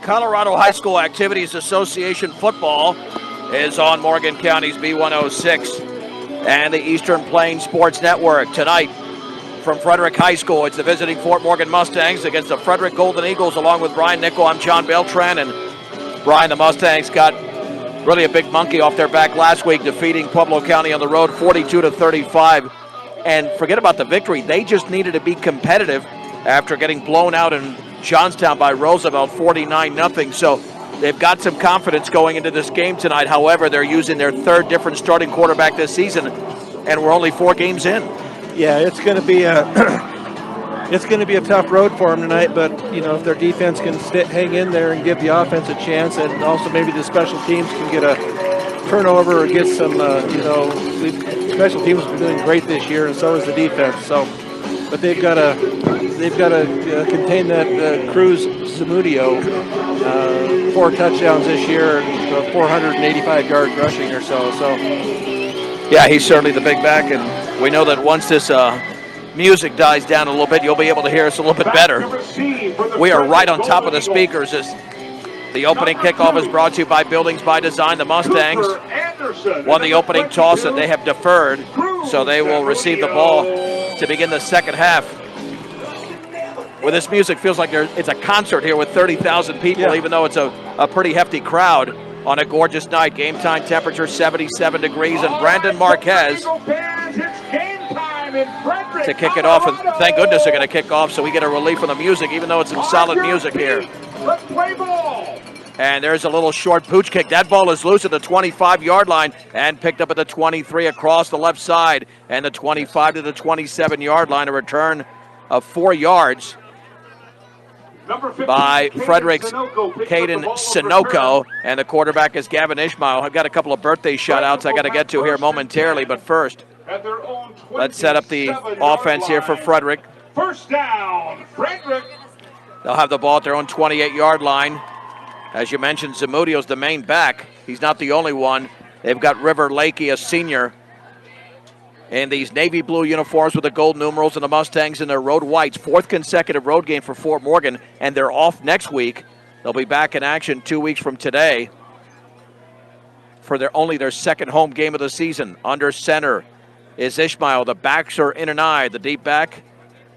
Colorado High School Activities Association football is on Morgan County's B106 and the Eastern Plains Sports Network. Tonight from Frederick High School, it's the visiting Fort Morgan Mustangs against the Frederick Golden Eagles. Along with Brian Nickel, I'm John Beltran. And Brian, the Mustangs got really a big monkey off their back last week, defeating Pueblo County on the road 42-35. And forget about the victory. They just needed to be competitive after getting blown out in Johnstown by Roosevelt 49-0. So they've got some confidence going into this game tonight. However, they're using their third different starting quarterback this season, and we're only 4 games in. Yeah, it's going to be a tough road for them tonight. But if their defense can hang in there and give the offense a chance, and also maybe the special teams can get a turnover or get some, special teams have been doing great this year, and so is the defense. So, but they've got to contain that Cruz Zamudio, 4 touchdowns this year and 485 yards rushing or so. So, yeah, he's certainly the big back, and we know that once this music dies down a little bit, you'll be able to hear us a little bit better. We are right on top of the speakers as the opening kickoff is brought to you by Buildings by Design. The Mustangs won the opening toss and they have deferred, so they will receive the ball to begin the second half. With this music, feels like it's a concert here with 30,000 people, even though it's a pretty hefty crowd on a gorgeous night. Game time temperature 77 degrees, and Brandon Marquez to kick it off. And thank goodness they're going to kick off so we get a relief from the music, even though it's some solid music here. Let's play ball. And there's a little short pooch kick. That ball is loose at the 25-yard line and picked up at the 23 across the left side, and the 25 to the 27-yard line, a return of 4 yards by Frederick's Caden Sunoco, and the quarterback is Gavin Ishmael. I've got a couple of birthday shout-outs I got to get to here momentarily, but first, let's set up the offense here for Frederick. First down, Frederick. They'll have the ball at their own 28-yard line. As you mentioned, Zamudio's the main back. He's not the only one. They've got River Lakey, a senior, in these navy blue uniforms with the gold numerals, and the Mustangs in their road whites. 4th consecutive road game for Fort Morgan, and they're off next week. They'll be back in action 2 weeks from today for their second home game of the season. Under center is Ishmael. The backs are in and I. The deep back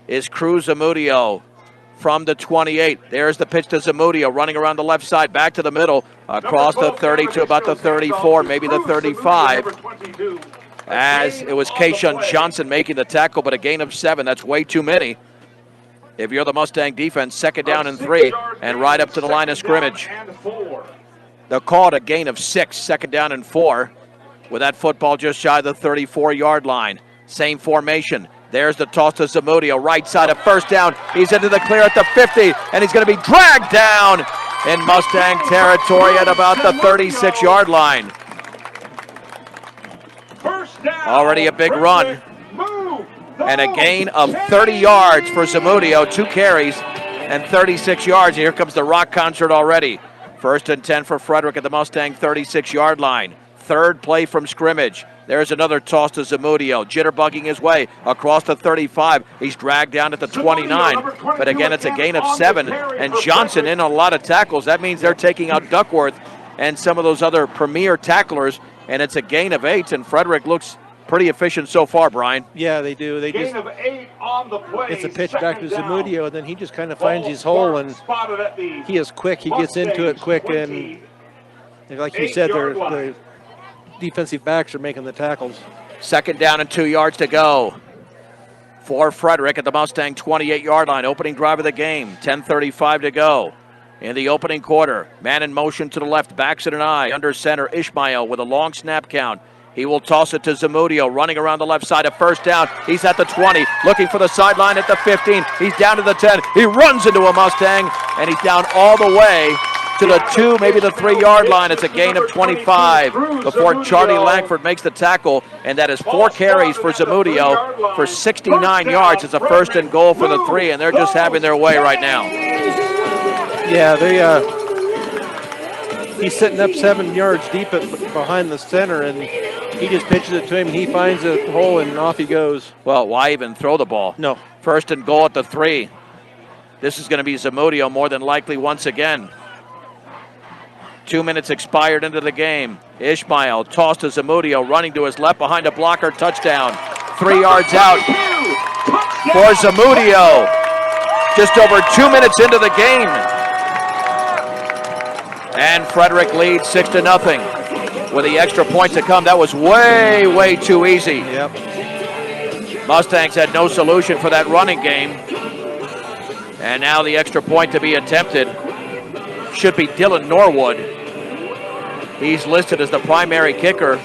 is Cruz Zamudio from the 28. There's the pitch to Zamudio, running around the left side, back to the middle, across the 30 to about the 34, maybe the 35. As it was Kayshawn Johnson making the tackle, but a gain of 7. That's way too many. If you're the Mustang defense, 2nd down and 3, and right up to the line of scrimmage. They'll call it a gain of 6, 2nd down and 4, with that football just shy of the 34-yard line. Same formation. There's the toss to Zamudio, right side of first down. He's into the clear at the 50, and he's going to be dragged down in Mustang territory at about the 36-yard line. Already a big run, and a gain of 30 yards for Zamudio, 2 carries and 36 yards. Here comes the rock concert already. 1st and 10 for Frederick at the Mustang 36-yard line. 3rd play from scrimmage. There's another toss to Zamudio, jitterbugging his way across the 35. He's dragged down at the 29, but again, it's a gain of 7, and Johnson in on a lot of tackles. That means they're taking out Duckworth and some of those other premier tacklers, and it's a gain of 8, and Frederick looks pretty efficient so far, Brian. Yeah, they do. Gain of 8 on the play. It's a pitch back to Zamudio, and then he just kind of finds his hole, and he is quick. He gets into it quick, and like you said, the defensive backs are making the tackles. 2nd down and 2 yards to go for Frederick at the Mustang 28-yard line. Opening drive of the game, 10:35 to go in the opening quarter. Man in motion to the left, backs it an eye. Under center, Ishmael with a long snap count. He will toss it to Zamudio, running around the left side of first down. He's at the 20, looking for the sideline at the 15. He's down to the 10. He runs into a Mustang, and he's down all the way to the 2, maybe the 3-yard line. It's a gain of 25 before Charlie Langford makes the tackle, and that is 4 carries for Zamudio for 69 yards. It's a 1st and goal for the 3, and they're just having their way right now. Yeah, he's sitting up 7 yards deep behind the center, and he just pitches it to him, and he finds a hole, and off he goes. Well, why even throw the ball? No. 1st and goal at the 3. This is going to be Zamudio more than likely once again. 2 minutes expired into the game. Ishmael tossed to Zamudio, running to his left behind a blocker. Touchdown. 3 yards out for Zamudio. Just over 2 minutes into the game. And Frederick leads 6-0. With the extra points to come, that was way, way too easy. Yep. Mustangs had no solution for that running game. And now the extra point to be attempted should be Dylan Norwood. He's listed as the primary kicker.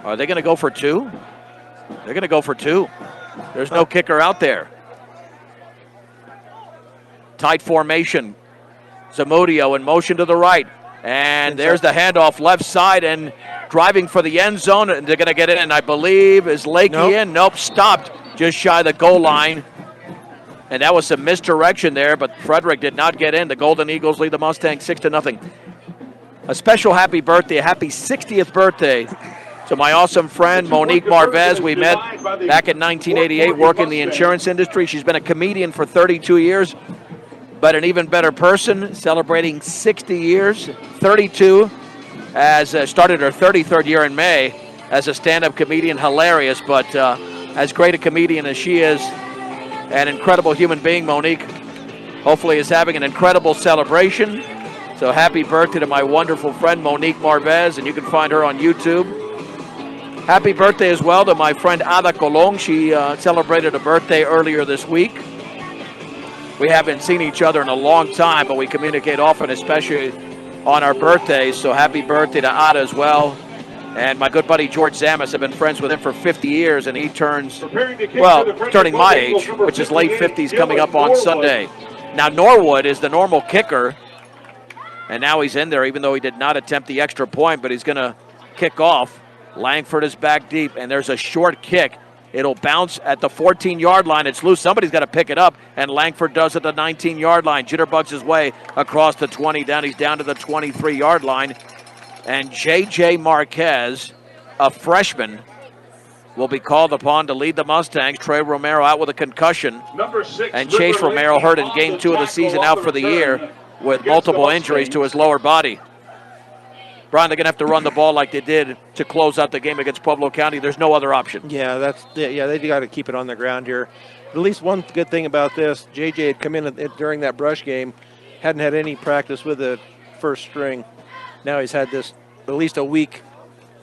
Are they going to go for 2? They're going to go for 2. There's no kicker out there. Tight formation. Zamudio in motion to the right. And there's the handoff left side and driving for the end zone. And they're going to get in, I believe. Is Lakey in? Nope, stopped just shy of the goal line. And that was some misdirection there, but Frederick did not get in. The Golden Eagles lead the Mustangs 6-0. A special happy birthday, a happy 60th birthday to my awesome friend Monique Marvez. We met back in 1988 working in the insurance industry. She's been a comedian for 32 years, but an even better person, celebrating 60 years, 32, as started her 33rd year in May as a stand-up comedian. Hilarious, but as great a comedian as she is, an incredible human being, Monique hopefully is having an incredible celebration. So happy birthday to my wonderful friend Monique Marvez, and you can find her on YouTube. Happy birthday as well to my friend Ada Colong. She celebrated a birthday earlier this week. We haven't seen each other in a long time, but we communicate often, especially on our birthdays. So happy birthday to Ada as well. And my good buddy George Zamas, I've been friends with him for 50 years, and he turns, well, turning my age, which is late 50s, coming up on Sunday. Now Norwood is the normal kicker, and now he's in there, even though he did not attempt the extra point, but he's going to kick off. Langford is back deep, and there's a short kick. It'll bounce at the 14-yard line. It's loose. Somebody's got to pick it up, and Langford does at the 19-yard line. Jitterbugs his way across the 20 down. He's down to the 23-yard line. And J.J. Marquez, a freshman, will be called upon to lead the Mustangs. Trey Romero out with a concussion. Number 6, and Chase Romero hurt in Game 2 of the season, out for the year with multiple injuries to his lower body. Brian, they're going to have to run the ball like they did to close out the game against Pueblo County. There's no other option. Yeah, they got to keep it on the ground here. At least one good thing about this, J.J. had come in during that brush game, hadn't had any practice with the first string. Now he's had this at least a week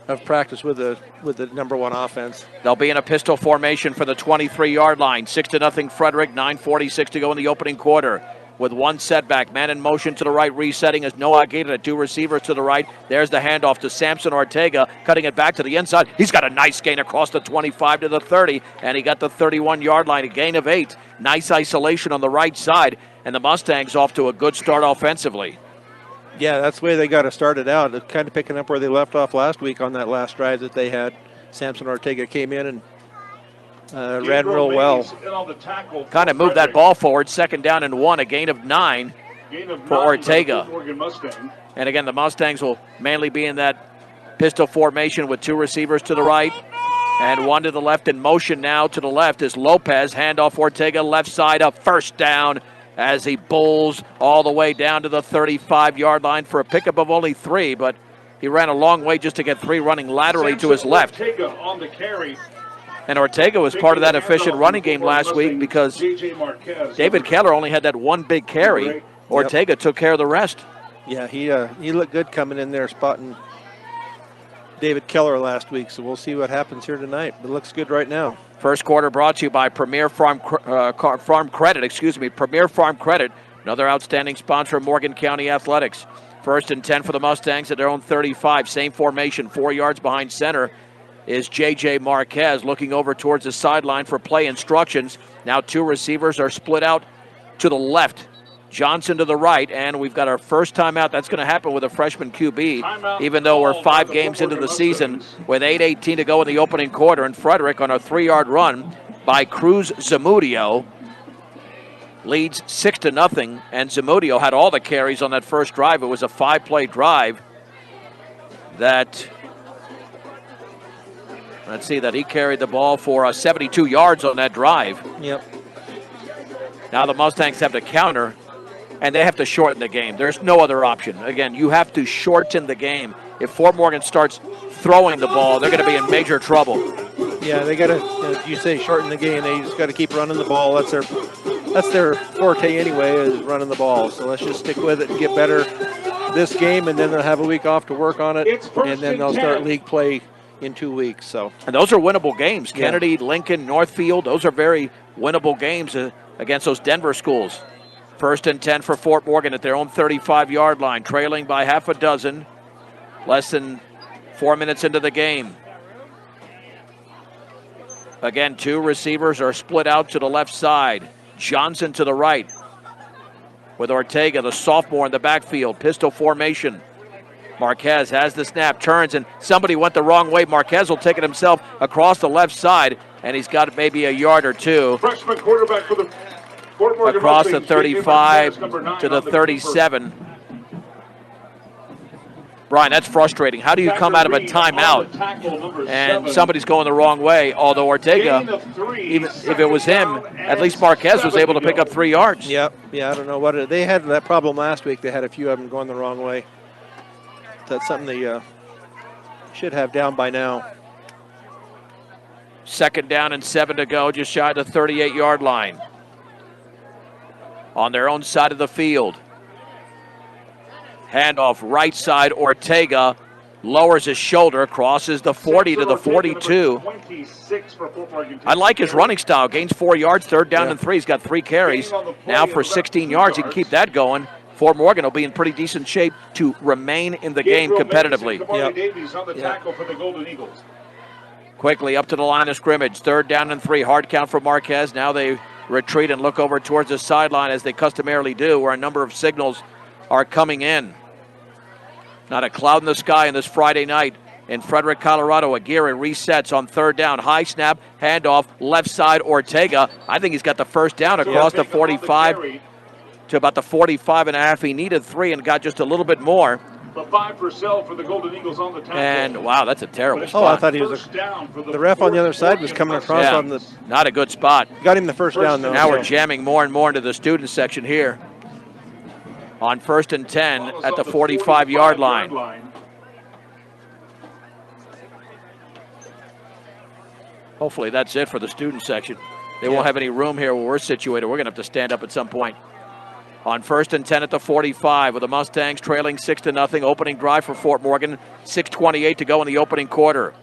of practice with the number 1 offense. They'll be in a pistol formation for the 23-yard line. 6-0 Frederick, 9:46 to go in the opening quarter. With one setback, man in motion to the right, resetting is Noah Gator to 2 receivers to the right. There's the handoff to Samson Ortega, cutting it back to the inside. He's got a nice gain across the 25 to the 30, and he got the 31-yard line, a gain of 8. Nice isolation on the right side, and the Mustangs off to a good start offensively. Yeah, that's the way they got to start it out. It's kind of picking up where they left off last week on that last drive that they had. Samson Ortega came in and ran real well. Kind of moved that ball forward. 2nd down and 1, a gain of 9 for Ortega. And again, the Mustangs will mainly be in that pistol formation with 2 receivers to the right and 1 to the left. In motion now to the left is Lopez. Handoff Ortega, left side, a first down as he bulls all the way down to the 35-yard line for a pickup of only 3, but he ran a long way just to get 3 running laterally to his left. And Ortega was part of that efficient running game last week because David Keller only had that 1 big carry. Ortega took care of the rest. Yeah, he looked good coming in there spotting David Keller last week, so we'll see what happens here tonight. It looks good right now. First quarter brought to you by Premier Farm Credit. Premier Farm Credit, another outstanding sponsor of Morgan County Athletics. 1st and 10 for the Mustangs at their own 35. Same formation, 4 yards behind center is J.J. Marquez looking over towards the sideline for play instructions. Now 2 receivers are split out to the left. Johnson to the right, and we've got our first timeout. That's going to happen with a freshman QB, even though we're 5 games into the season with 8:18 to go in the opening quarter. And Frederick on a 3-yard run by Cruz Zamudio leads 6-0, and Zamudio had all the carries on that first drive. It was a 5-play drive that, let's see, that he carried the ball for 72 yards on that drive. Yep. Now the Mustangs have to counter and they have to shorten the game. There's no other option. Again, you have to shorten the game. If Fort Morgan starts throwing the ball, they're going to be in major trouble. Yeah, they got to, you say, shorten the game. They just got to keep running the ball. That's their forte anyway, is running the ball. So let's just stick with it and get better this game, and then they'll have a week off to work on it, and then they'll start league play in 2 weeks. So, and those are winnable games. Yeah. Kennedy, Lincoln, Northfield, those are very winnable games against those Denver schools. 1st and 10 for Fort Morgan at their own 35-yard line, trailing by half a dozen. Less than 4 minutes into the game. Again, 2 receivers are split out to the left side. Johnson to the right, with Ortega, the sophomore, in the backfield. Pistol formation. Marquez has the snap, turns, and somebody went the wrong way. Marquez will take it himself across the left side, and he's got maybe a yard or two. Freshman quarterback for the Fort Morgan Across the Mustangs, 35 number 9 to the on keeper. 37. Brian, that's frustrating. How do you come out of a timeout and somebody's going the wrong way? Although Ortega, even if it was him, at least Marquez was able to pick up 3 yards. yeah, I don't know what they had that problem last week. They had a few of them going the wrong way. That's something they should have down by now. 2nd down and 7 to go, just shy of the 38-yard line. On their own side of the field. Handoff right side, Ortega lowers his shoulder, crosses the 40 to the 42. I like his running style. Gains 4 yards, 3rd down and 3. He's got 3 carries. Now for 16 yards, he can keep that going. Fort Morgan will be in pretty decent shape to remain in the game competitively. Quickly up to the line of scrimmage. 3rd down and 3. Hard count for Marquez. Now they retreat and look over towards the sideline, as they customarily do, where a number of signals are coming in. Not a cloud in the sky on this Friday night in Frederick, Colorado. Aguirre resets on 3rd down. High snap, handoff, left side, Ortega. I think he's got the 1st down across the 45 to about the 45 and a half. He needed 3 and got just a little bit more. The 5 for sell for the Golden Eagles on the tackle. And wow, that's a terrible spot. Oh, I thought he was the ref on the other side was coming across on the. Not a good spot. Got him the 1st down though. Now we're jamming more and more into the student section here. On 1st and 10 at the 45-yard line. Hopefully that's it for the student section. They won't have any room here where we're situated. We're going to have to stand up at some point. On 1st and 10 at the 45, with the Mustangs trailing 6-0. Opening drive for Fort Morgan. 6:28 to go in the opening quarter.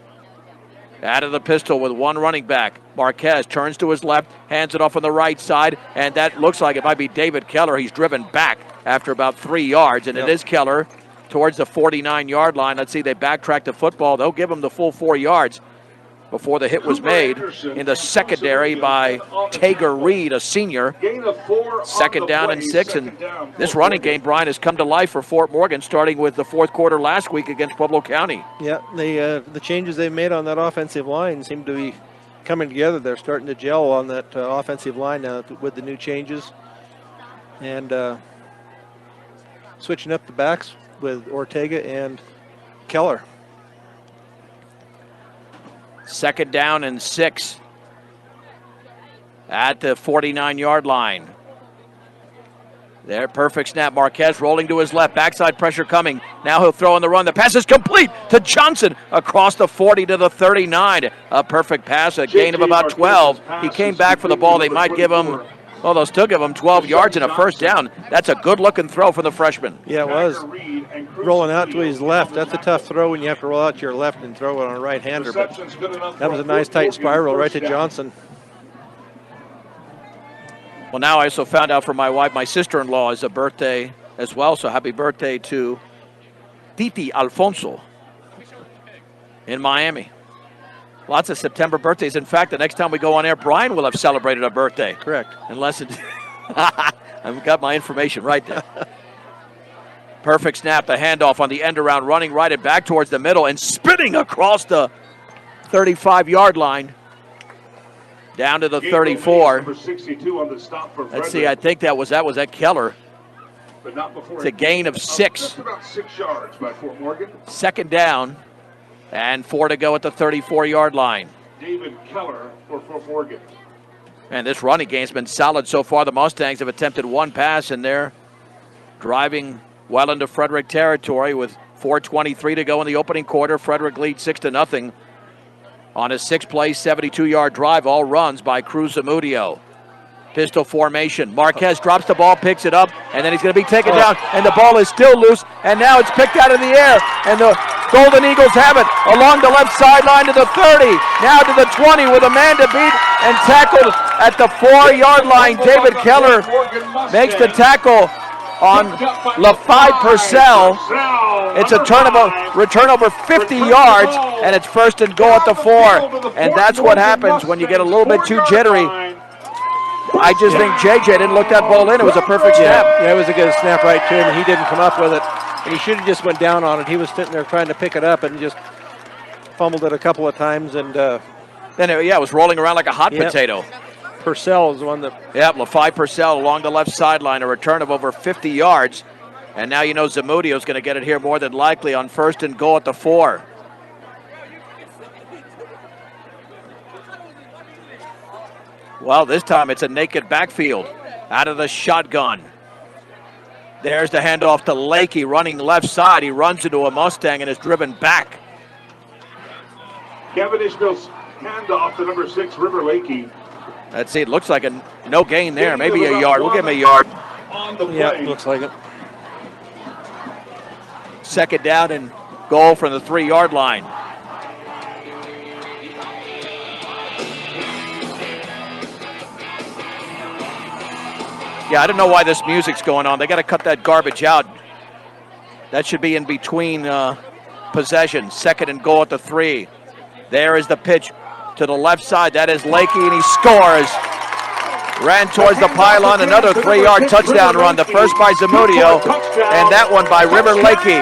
Out of the pistol with 1 running back. Marquez turns to his left, hands it off on the right side, and that looks like it might be David Keller. He's driven back after about 3 yards, and it is Keller towards the 49-yard line. Let's see, they backtrack the football. They'll give him the full 4 yards before the hit was made in the secondary by Tager Reed, a senior. 2nd down and 6, and this running game, Brian, has come to life for Fort Morgan, starting with the 4th quarter last week against Pueblo County. Yeah, the changes they've made on that offensive line seem to be coming together. They're starting to gel on that offensive line now with the new changes. And switching up the backs with Ortega and Keller. 2nd down and 6 at the 49-yard line. There, perfect snap. Marquez rolling to his left. Backside pressure coming. Now he'll throw on the run. The pass is complete to Johnson across the 40 to the 39. A perfect pass, a gain of about 12. He came back for the ball. They might give him, well, they'll still give him 12 yards and a 1st down. That's a good-looking throw for the freshman. Yeah, it was. Rolling out to his left. That's a tough throw when you have to roll out to your left and throw it on a right-hander. But that was a nice tight spiral right to Johnson. Well, now I also found out from my wife, my sister-in-law is a birthday as well, so happy birthday to Titi Alfonso in Miami. Lots of September birthdays. In fact, the next time we go on air, Brian will have celebrated a birthday. Correct. Unless it... I've got my information right there. Perfect snap, the handoff on the end around, running right and back towards the middle and spinning across the 35-yard line. Down to the 34. Number 62 on the stop for Let's see, I think that was Keller. But not before. It's a gain of 6. Just about 6 yards by Fort Morgan. 2nd down and 4 to go at the 34-yard line. David Keller for Fort Morgan. And this running game's been solid so far. The Mustangs have attempted 1 pass, and they're driving well into Frederick territory with 4:23 to go in the opening quarter. Frederick leads 6-0 on a 6-play, 72-yard drive, all runs by Cruz Zamudio. Pistol formation. Marquez drops the ball, picks it up, and then he's going to be taken down, and the ball is still loose, and now it's picked out of the air, and the Golden Eagles have it along the left sideline to the 30, now to the 20 with a man to beat, and tackled at the 4-yard line. David Keller makes the tackle on LaFi Purcell. It's a return over 50 yards, and it's 1st and goal at the 4, and that's what happens when you get a little bit too jittery. I just think JJ didn't look that ball in. It was a perfect snap. Yeah, it was a good snap right to him, and he didn't come up with it. And he should have just went down on it. He was sitting there trying to pick it up and just fumbled it a couple of times. And then it was rolling around like a hot potato. Purcell is the one that... Yep, LaFi Purcell along the left sideline, a return of over 50 yards. And now you know Zamudio's going to get it here more than likely on 1st and goal at the 4. Well, this time it's a naked backfield out of the shotgun. There's the handoff to Lakey running left side. He runs into a Mustang and is driven back. Kevin Ishmael's handoff to number 6, River Lakey. Let's see, it looks like a no gain there. Maybe a yard. We'll give him a yard. Yeah, looks like it. 2nd down and goal from the 3-yard line. Yeah, I don't know why this music's going on. They got to cut that garbage out. That should be in between possessions. 2nd and goal at the 3. There is the pitch to the left side. That is Lakey, and he scores. Ran towards the pylon. Another 3-yard touchdown run. The first by Zamudio, and that one by River Lakey.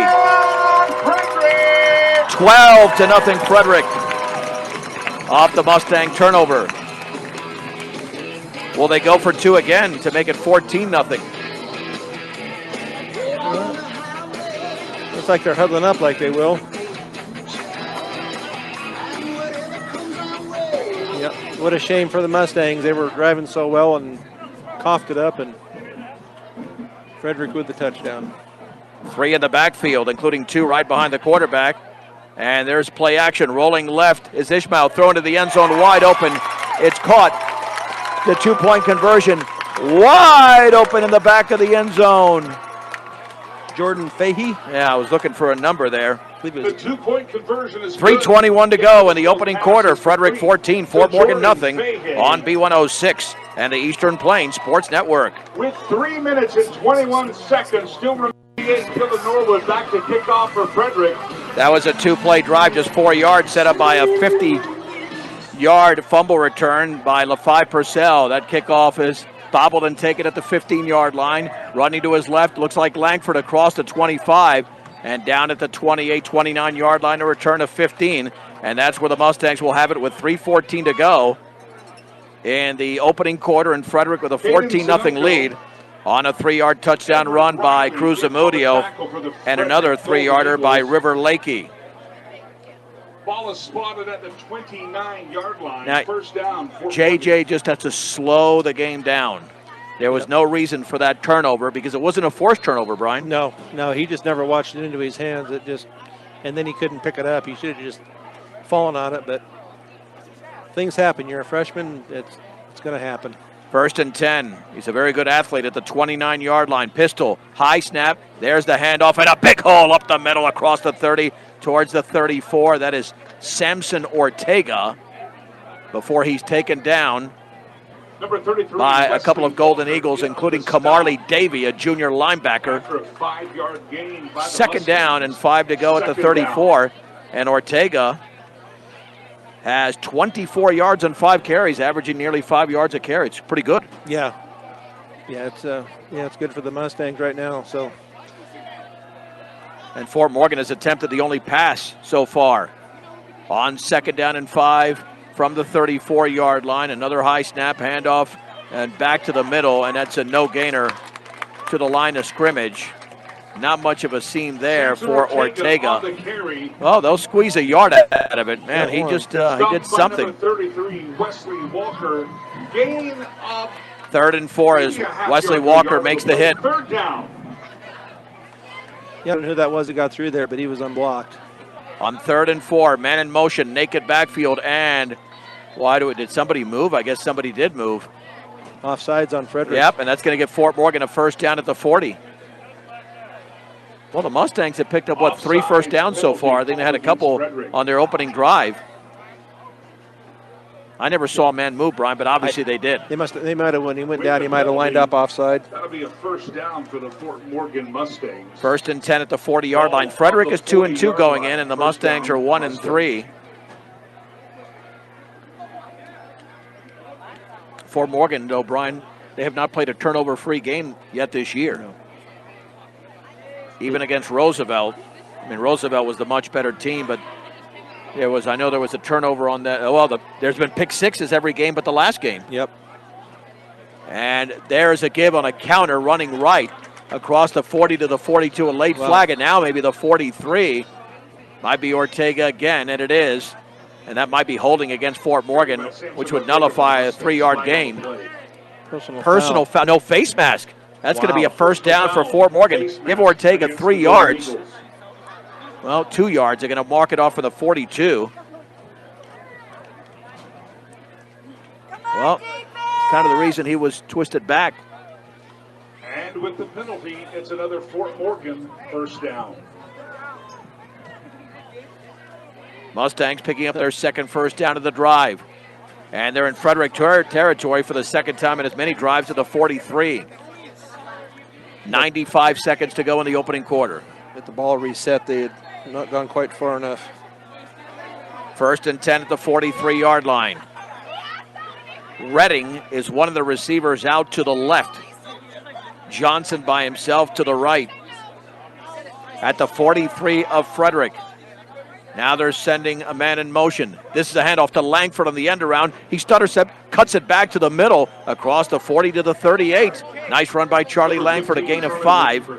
12-0 Frederick. Off the Mustang turnover. Will they go for 2 again to make it 14-0? Looks like they're huddling up like they will. Yep. What a shame for the Mustangs. They were driving so well and coughed it up, and Frederick with the touchdown. 3 in the backfield, including 2 right behind the quarterback. And there's play action. Rolling left is Ishmael, thrown to the end zone wide open. It's caught. The 2-point conversion wide open in the back of the end zone. Jordan Fahey. Yeah, I was looking for a number there. The 2-point conversion is 3:21 to go in the opening quarter. Frederick 14, Fort Morgan nothing on B106 and the Eastern Plains Sports Network. With 3 minutes and 21 seconds still remaining until the Norwood back to kick off for Frederick. That was a 2-play drive, just 4 yards, set up by a 50-yard fumble return by LaFi Purcell. That kickoff is bobbled and taken at the 15-yard line. Running to his left, looks like Langford across the 25 and down at the 28, 29-yard line, a return of 15. And that's where the Mustangs will have it with 3:14 to go in the opening quarter, and Frederick with a 14-0 lead on a 3-yard touchdown run by Cruz Zamudio and another 3-yarder by River Lakey. Ball is spotted at the 29-yard line. Now, 1st down. JJ just has to slow the game down. There was no reason for that turnover because it wasn't a forced turnover, Brian. No, he just never watched it into his hands. And then he couldn't pick it up. He should have just fallen on it, but things happen. You're a freshman, it's going to happen. 1st and 10. He's a very good athlete at the 29-yard line. Pistol, high snap. There's the handoff, and a big hole up the middle across the 30 towards the 34. That is Samson Ortega before he's taken down Number 33, by a couple of Golden Eagles, including Kamarly Davey, a junior linebacker. After a 5-yard gain by the 2nd down and 5 to go at the 34. And Ortega has 24 yards and 5 carries, averaging nearly 5 yards a carry. It's pretty good. Yeah, it's good for the Mustangs right now. So, and Fort Morgan has attempted the only pass so far. On 2nd down and 5 from the 34-yard line, another high snap handoff and back to the middle, and that's a no-gainer to the line of scrimmage. Not much of a seam there for Ortega. Oh, they'll squeeze a yard out of it. Man, he just he did something. Number 33, Wesley Walker. Gain of 3rd and 4 as Wesley Walker makes the hit. 3rd down. Yeah, I don't know who that was that got through there, but he was unblocked. On 3rd and 4, man in motion, naked backfield, and did somebody move? I guess somebody did move. Offsides on Frederick. Yep, and that's going to give Fort Morgan a first down at the 40. Well, the Mustangs have picked up, 3 first downs so far. I think they had a couple on their opening drive. I never saw a man move, Brian, but obviously they did. They might have, when he went down, he might have lined up offside. That'll be a first down for the Fort Morgan Mustangs. 1st and 10 at the 40-yard line. Frederick is 2-2 going in, and the Mustangs are 1-3. Fort Morgan, though, Brian, they have not played a turnover-free game yet this year. No. Even against Roosevelt. I mean, Roosevelt was the much better team, but I know there was a turnover on that. Well, there's been pick sixes every game but the last game. Yep. And there's a give on a counter running right across the 40 to the 42, a late flag, and now maybe the 43. Might be Ortega again, and it is. And that might be holding against Fort Morgan, which would nullify a 3-yard gain. Personal foul. No, face mask. That's going to be a first down for Fort Morgan. Give Ortega 3 yards. Well, 2 yards. They're going to mark it off for the 42. Well, kind of the reason he was twisted back. And with the penalty, it's another Fort Morgan first down. Mustangs picking up their second first down of the drive. And they're in Frederick territory for the second time in as many drives to the 43. 95 seconds to go in the opening quarter. With the ball reset, they had not gone quite far enough. 1st and 10 at the 43-yard line. Redding is one of the receivers out to the left. Johnson by himself to the right. At the 43 of Frederick. Now they're sending a man in motion. This is a handoff to Langford on the end around. He stutters, cuts it back to the middle, across the 40 to the 38. Nice run by Charlie Langford, a gain of 5.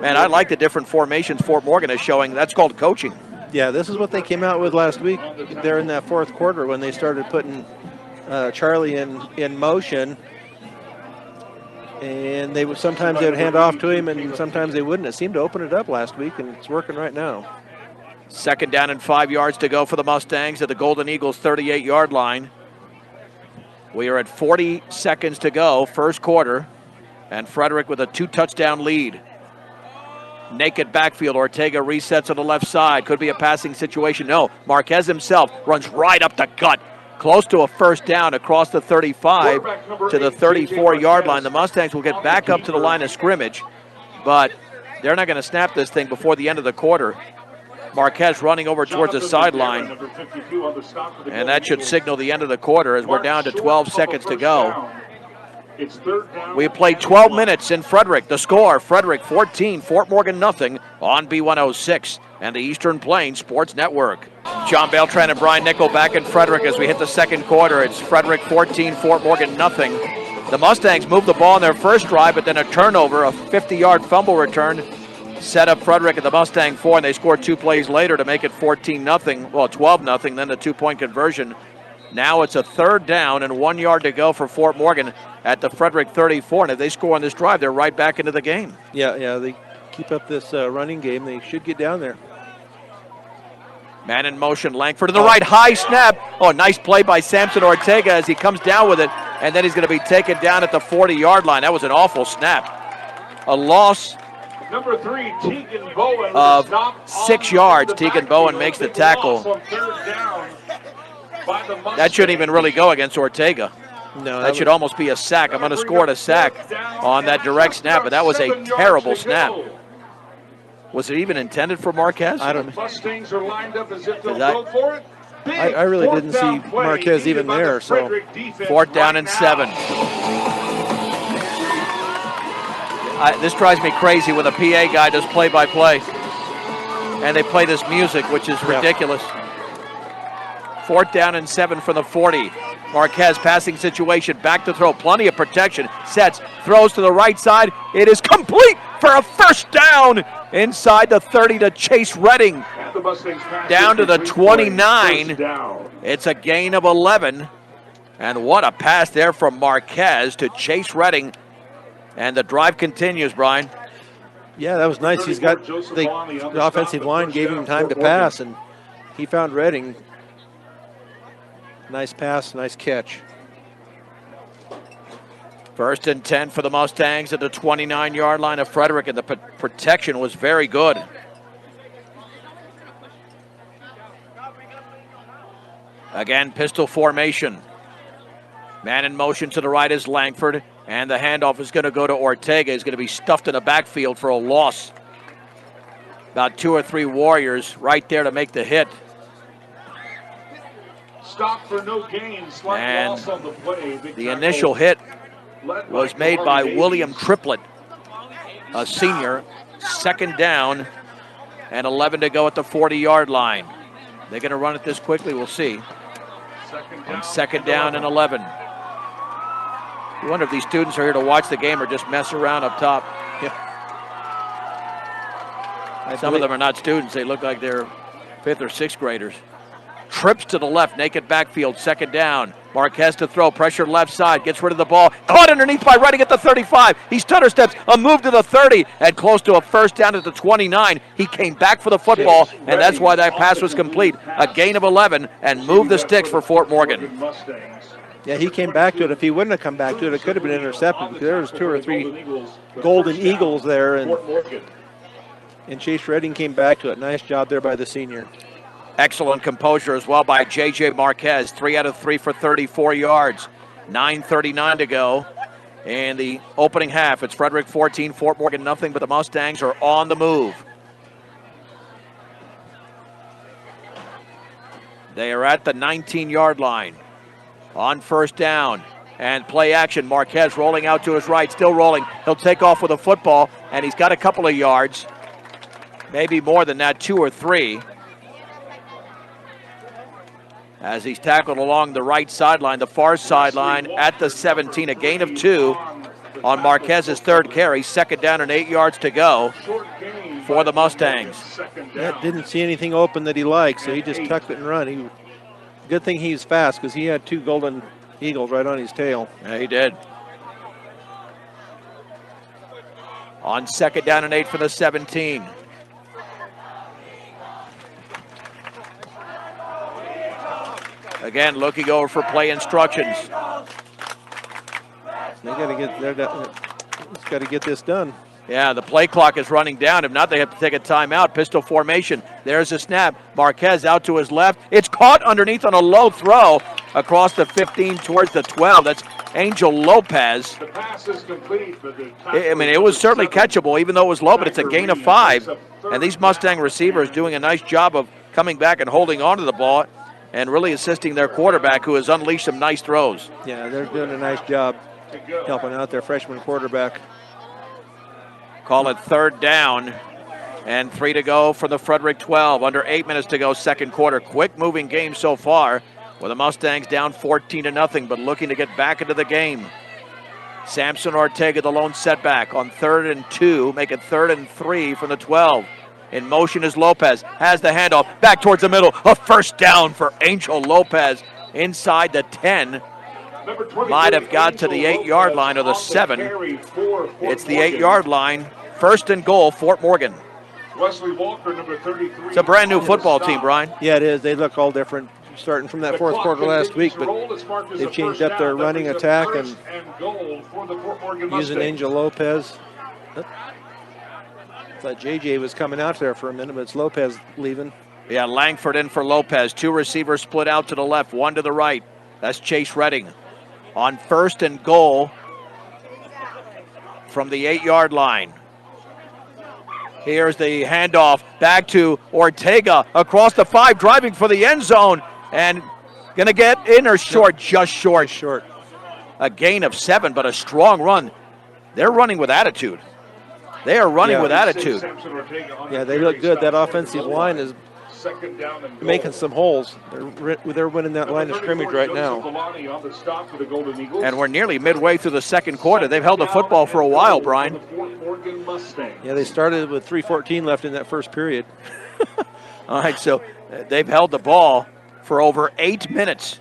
Man, I like the different formations Fort Morgan is showing. That's called coaching. Yeah, this is what they came out with last week there in that fourth quarter when they started putting Charlie in motion. And sometimes they would hand off to him and sometimes they wouldn't. It seemed to open it up last week, and it's working right now. 2nd down and 5 yards to go for the Mustangs at the Golden Eagles 38-yard line. We are at 40 seconds to go, first quarter, and Frederick with a 2-touchdown lead. Naked backfield, Ortega resets on the left side. Could be a passing situation. No, Marquez himself runs right up the gut. Close to a first down across the 35 to the 34-yard line. The Mustangs will get back up to the line of scrimmage, but they're not going to snap this thing before the end of the quarter. Marquez running over towards the sideline, and that should signal the end of the quarter as we're down to 12 seconds to go. We played 12 minutes in Frederick. The score, Frederick 14, Fort Morgan nothing on B106 and the Eastern Plains Sports Network. John Beltran and Brian Nickel back in Frederick as we hit the second quarter. It's Frederick 14, Fort Morgan nothing. The Mustangs moved the ball in their first drive, but then a turnover, a 50-yard fumble return, set up Frederick at the Mustang 4, and they scored 2 plays later to make it 14-0, well, 12-0, then the 2-point conversion. Now it's a 3rd down and 1 yard to go for Fort Morgan at the Frederick 34, and if they score on this drive, they're right back into the game. Yeah, they keep up this running game. They should get down there. Man in motion, Langford to the right, high snap. Oh, nice play by Samson Ortega as he comes down with it, and then he's going to be taken down at the 40-yard line. That was an awful snap. A loss Number 3, Tegan Bowen of 6 yards. Tegan Bowen makes the tackle. That shouldn't even really go against Ortega. No, that should almost be a sack. I'm going to score a sack on that direct snap, but that was a terrible snap. Was it even intended for Marquez? I don't know. Mustangs are lined up as if they'll go for it. I really didn't see Marquez even there. So 4th down and 7. This drives me crazy when the PA guy does play-by-play. And they play this music, which is ridiculous. 4th down and 7 from the 40. Marquez passing situation, back to throw, plenty of protection, sets, throws to the right side. It is complete for a first down inside the 30 to Chase Redding. Down to the 29. It's a gain of 11. And what a pass there from Marquez to Chase Redding. And the drive continues, Brian. Yeah, that was nice. He's got the offensive line gave him time to pass, and he found Redding. Nice pass, nice catch. 1st and 10 for the Mustangs at the 29-yard line of Frederick, and the protection was very good. Again, pistol formation. Man in motion to the right is Langford, and the handoff is going to go to Ortega. He's going to be stuffed in the backfield for a loss. About 2 or 3 Warriors right there to make the hit. Stop for no gain. Slight And loss on the play. the initial hit was made by William Triplett, a senior. 2nd down and 11 to go at the 40-yard line. They're going to run it this quickly, we'll see. And 2nd down and 11. You wonder if these students are here to watch the game or just mess around up top. Yeah. Some of them are not students. They look like they're 5th or 6th graders. Trips to the left, naked backfield, 2nd down. Marquez to throw, pressure left side, gets rid of the ball. Caught underneath by Redding at the 35. He stutter steps, a move to the 30, and close to a 1st down at the 29. He came back for the football, and that's why that pass was complete. A gain of 11, and moved the sticks for Fort Morgan. Yeah, he came back to it. If he wouldn't have come back to it, it could have been intercepted because there was 2 or 3 golden eagles there, and Chase Redding came back to it. Nice job there by the senior. Excellent composure as well by J.J. Marquez. 3 out of 3 for 34 yards. 9:39 to go in the opening half. It's Frederick 14, Fort Morgan nothing, but the Mustangs are on the move. They are at the 19-yard line. On 1st down. And play action. Marquez rolling out to his right, still rolling. He'll take off with a football, and he's got a couple of yards. Maybe more than that, 2 or 3. As he's tackled along the right sideline, the far sideline at the 17. A gain of 2 on Marquez's 3rd carry. 2nd down and 8 yards to go for the Mustangs. Yeah, didn't see anything open that he liked, so he just tucked it and run. Good thing he's fast because he had 2 golden eagles right on his tail. Yeah, he did. On 2nd down and 8 for the 17. Again, looking over for play instructions. They got to get this done. Yeah, the play clock is running down. If not, they have to take a timeout. Pistol formation. There's a snap. Marquez out to his left. It's caught underneath on a low throw across the 15 towards the 12. That's Angel Lopez. The pass is complete, but it was certainly catchable, even though it was low, but it's a gain of 5. And these Mustang receivers doing a nice job of coming back and holding on to the ball and really assisting their quarterback, who has unleashed some nice throws. Yeah, they're doing a nice job helping out their freshman quarterback. Call it 3rd down and 3 to go for the Frederick 12. Under 8 minutes to go, 2nd quarter. Quick moving game so far, with the Mustangs down 14-0, but looking to get back into the game. Samson Ortega, the lone setback on 3rd and 2, make it 3rd and 3 from the 12. In motion is Lopez, has the handoff, back towards the middle. A 1st down for Angel Lopez inside the 10. Might have got to the 8-yard line or the 7. It's the 8-yard line. 1st and goal, Fort Morgan. Wesley Walker, number 33. It's a brand new football team, Brian. Yeah, it is. They look all different starting from that 4th quarter last week, but they've changed up their running attack and using Angel Lopez. I thought JJ was coming out there for a minute, but it's Lopez leaving. Yeah, Langford in for Lopez. 2 receivers split out to the left, 1 to the right. That's Chase Redding. On 1st and goal from the 8-yard line. Here's the handoff back to Ortega across the 5, driving for the end zone, and going to get in or short, just short. Short. A gain of 7, but a strong run. They're running with attitude. They are running with attitude. Yeah, they look good. That offensive line is making some holes. They're winning that line of scrimmage right now. And we're nearly midway through the 2nd quarter. They've held the football for a while, Brian. Yeah, they started with 3:14 left in that first period. All right, so they've held the ball for over 8 minutes.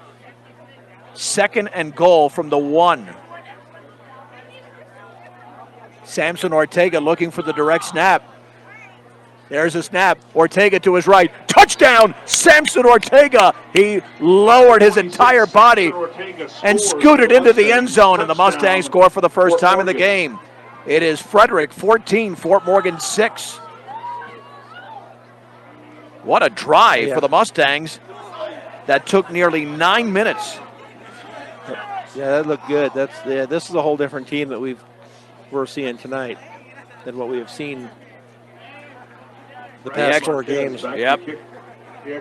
2nd and goal from the 1. Samson Ortega looking for the direct snap. There's a snap. Ortega to his right. Touchdown, Samson Ortega. He lowered his entire body and scooted into the end zone, and the Mustangs score for the first time in the game. It is Frederick 14, Fort Morgan 6. What a drive for the Mustangs. That took nearly 9 minutes. Yeah, that looked good. This is a whole different team that we're seeing tonight than what we have seen the past 4 games. Yep.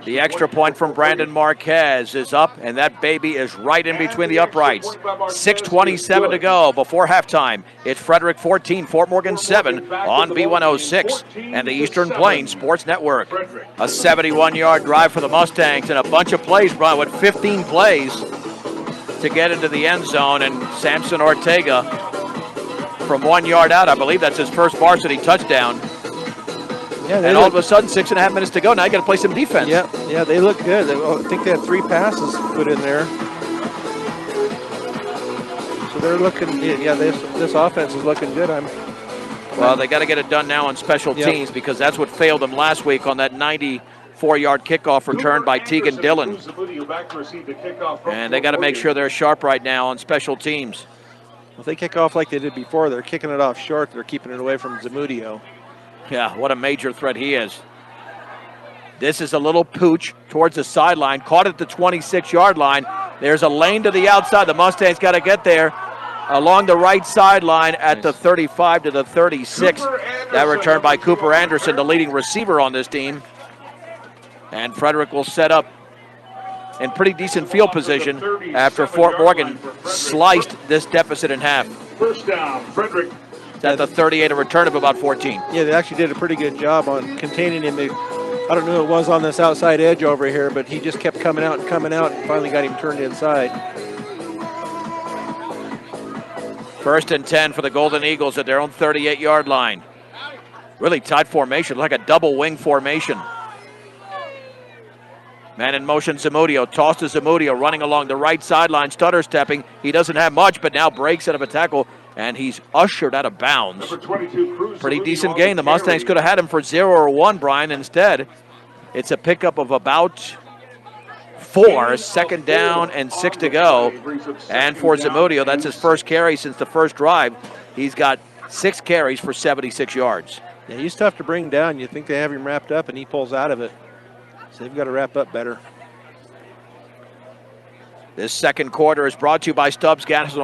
The extra point from Brandon Marquez is up, and that baby is right in between the uprights. 6:27 to go before halftime. It's Frederick 14, Fort Morgan 7 on B106 and the Eastern Plains Sports Network. A 71-yard drive for the Mustangs and a bunch of plays, Brian, with 15 plays to get into the end zone, and Samson Ortega from 1 yard out, I believe that's his first varsity touchdown. Yeah, and all of a sudden, 6.5 minutes to go. Now you got to play some defense. Yeah, they look good. I think they had 3 passes put in there. So they're looking. Yeah, this offense is looking good. Well, they got to get it done now on special teams because that's what failed them last week on that 94-yard kickoff return by Tegan Dillon. And they got to make sure they're sharp right now on special teams. If they kick off like they did before, they're kicking it off short. They're keeping it away from Zamudio. Yeah, what a major threat he is. This is a little pooch towards the sideline, caught at the 26-yard line. There's a lane to the outside. The Mustangs got to get there along the right sideline at the 35 to the 36. That return by Cooper Anderson, the leading receiver on this team. And Frederick will set up in pretty decent field position after Fort Morgan sliced this deficit in half. First down, Frederick. At the 38, a return of about 14. Yeah, they actually did a pretty good job on containing him. I don't know who it was on this outside edge over here, but he just kept coming out and finally got him turned inside. First and 10 for the Golden Eagles at their own 38-yard line. Really tight formation, like a double wing formation. Man in motion, Zamudio. Toss to Zamudio, running along the right sideline, stutter stepping. He doesn't have much, but now breaks out of a tackle, and he's ushered out of bounds. Pretty decent game. The Mustangs could have had him for 0 or 1, Brian. Instead, it's a pickup of about 4, second down and 6 to go. And for Zamudio, that's his first carry since the first drive. He's got 6 carries for 76 yards. Yeah, he's tough to bring down. You think they have him wrapped up, and he pulls out of it. So they've got to wrap up better. This second quarter is brought to you by Stubbs Gas and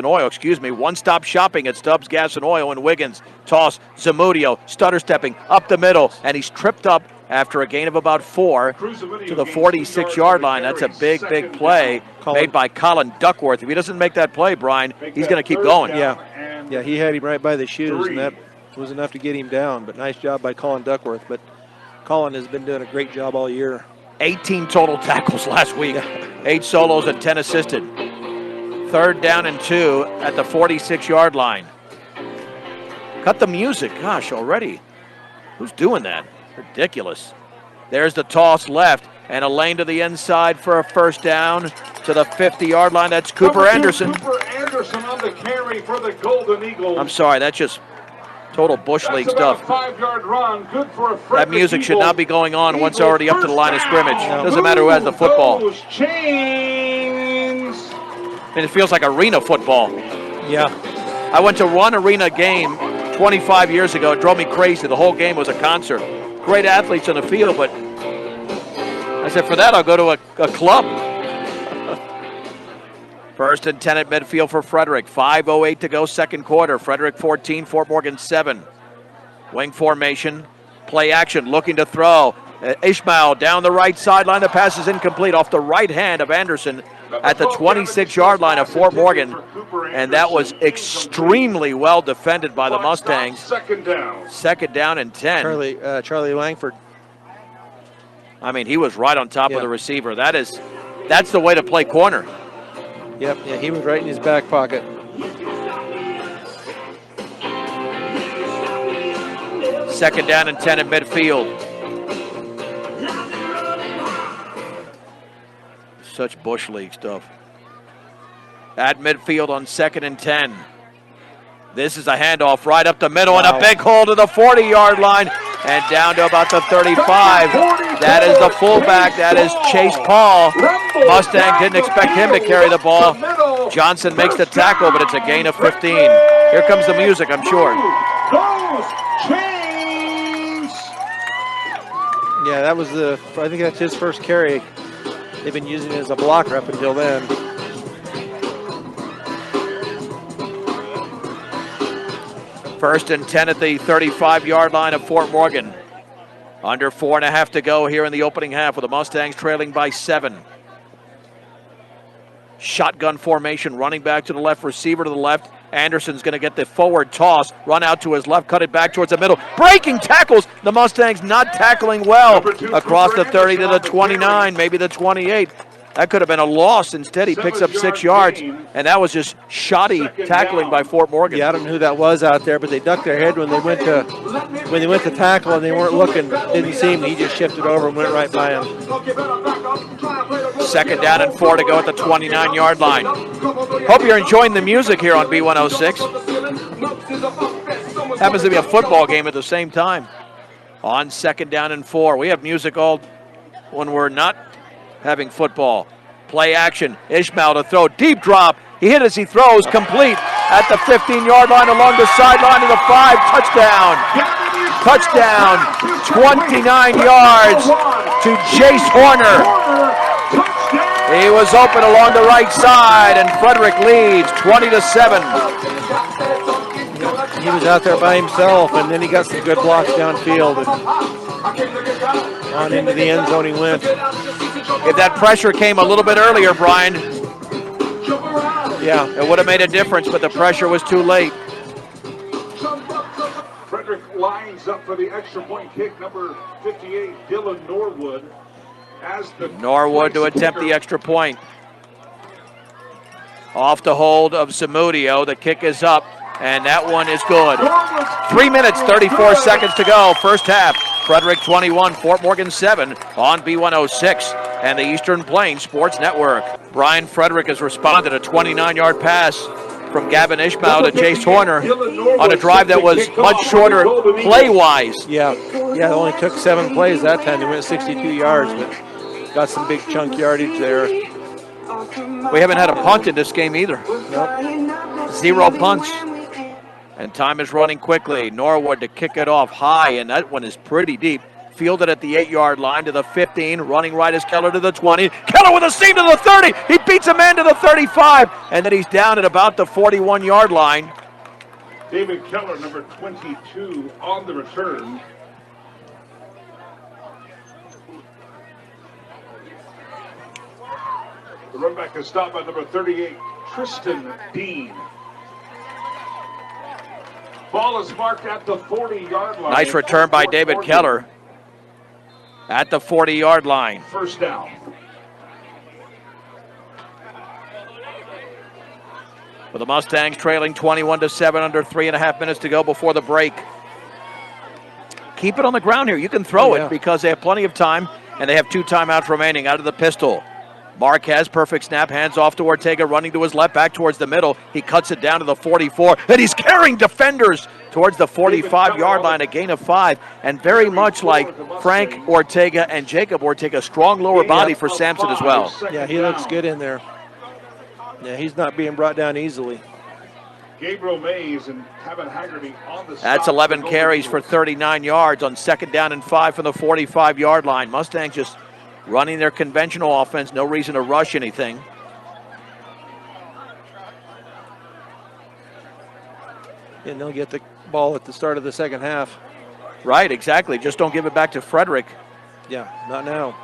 Oil. One-stop shopping at Stubbs Gas and Oil in Wiggins. Toss, Zamudio, stutter stepping up the middle, and he's tripped up after a gain of about 4 to the 46-yard line. That's a big play made by Colin Duckworth. If he doesn't make that play, Brian, he's going to keep going. Yeah, he had him right by the shoes, and that was enough to get him down. But nice job by Colin Duckworth. But Colin has been doing a great job all year. 18 total tackles last week. 8 solos and 10 assisted. Third down and 2 at the 46-yard line. Cut the music. Gosh, already. Who's doing that? Ridiculous. There's the toss left and a lane to the inside for a first down to the 50-yard line. That's Cooper Anderson. Cooper Anderson on the carry for the Golden Eagles. I'm sorry, that's just total Bush League stuff. 5-yard run. Good for a that music should not be going on once already up to the line of scrimmage. Doesn't matter who has the football. Chains. And it feels like arena football. Yeah. I went to one arena game 25 years ago. It drove me crazy. The whole game was a concert. Great athletes on the field, but I said, for that, I'll go to a club. First and 10 at midfield for Frederick. 5:08 to go, second quarter. Frederick 14, Fort Morgan 7. Wing formation, play action, looking to throw. Ishmael down the right sideline. The pass is incomplete off the right hand of Anderson at the 26-yard line of Fort Morgan. And that was extremely well defended by the Mustangs. Second down and 10. Charlie Langford. I mean, he was right on top of the receiver. That's the way to play corner. Yep, yeah, he was right in his back pocket. Second down and 10 at midfield. Such Bush League stuff. At midfield on second and 10. This is a handoff right up the middle and a big hole to the 40-yard line and down to about the 35. That is the fullback. That is Chase Paul. Mustang didn't expect him to carry the ball. Johnson makes the tackle, but it's a gain of 15. Here comes the music, I'm sure. Yeah, that was I think that's his first carry. They've been using it as a blocker up until then. First and 10 at the 35-yard line of Fort Morgan. Under 4.5 to go here in the opening half with the Mustangs trailing by 7. Shotgun formation, running back to the left, receiver to the left. Anderson's going to get the forward toss, run out to his left, cut it back towards the middle. Breaking tackles. The Mustangs not tackling well across the 30 to the 29, maybe the 28. That could have been a loss. Instead, he picks up 6 yards, and that was just shoddy tackling by Fort Morgan. Yeah, I don't know who that was out there, but they ducked their head when they went to tackle, and they weren't looking, didn't see him. He just shifted over and went right by him. Second down and 4 to go at the 29-yard line. Hope you're enjoying the music here on B106. Happens to be a football game at the same time. On second down and 4, we have music all when we're not having football. Play action. Ishmael to throw. Deep drop. He hit as he throws. Complete at the 15-yard line along the sideline to the 5. Touchdown. Touchdown. 29 yards to Jace Horner. He was open along the right side, and Frederick leads 20-7. He was out there by himself, and then he got some good blocks downfield. And on into the end zone he went. If that pressure came a little bit earlier, Brian, yeah, it would have made a difference, but the pressure was too late. Frederick lines up for the extra point kick, number 58, Dylan Norwood. Norwood to attempt the extra point. Off the hold of Zamudio. The kick is up, and that one is good. 3 minutes, 34 seconds to go. First half. Frederick 21, Fort Morgan 7 on B106 and the Eastern Plains Sports Network. Brian Frederick has responded a 29-yard pass from Gavin Ishmael to Chase Horner on a drive that was much shorter play-wise. Yeah, it only took 7 plays that time. They went 62 yards, but got some big chunk yardage there. We haven't had a punt in this game either. Nope. 0 punts. And time is running quickly. Norwood to kick it off high, and that one is pretty deep. Fielded at the 8-yard line to the 15. Running right is Keller to the 20. Keller with a seam to the 30. He beats a man to the 35, and then he's down at about the 41-yard line. David Keller, number 22, on the return. The run back is stopped by number 38, Tristan Dean. Ball is marked at the 40-yard line. Nice return by David Keller at the 40-yard line. First down. With the Mustangs trailing 21-7, under 3.5 minutes to go before the break. Keep it on the ground here. You can throw it because they have plenty of time, and they have 2 timeouts remaining out of the pistol. Marquez, perfect snap, hands off to Ortega, running to his left, back towards the middle. He cuts it down to the 44, and he's carrying defenders towards the 45-yard line, a gain of 5. And very much like Frank Ortega and Jacob Ortega, strong lower body for Sampson as well. Yeah, he looks good in there. Yeah, he's not being brought down easily. Gabriel Mays and Kevin Haggerty on the That's 11 carries for 39 yards on second down and 5 from the 45-yard line. Mustangs just running their conventional offense, no reason to rush anything. And they'll get the ball at the start of the second half. Right, exactly. Just don't give it back to Frederick. Yeah, not now.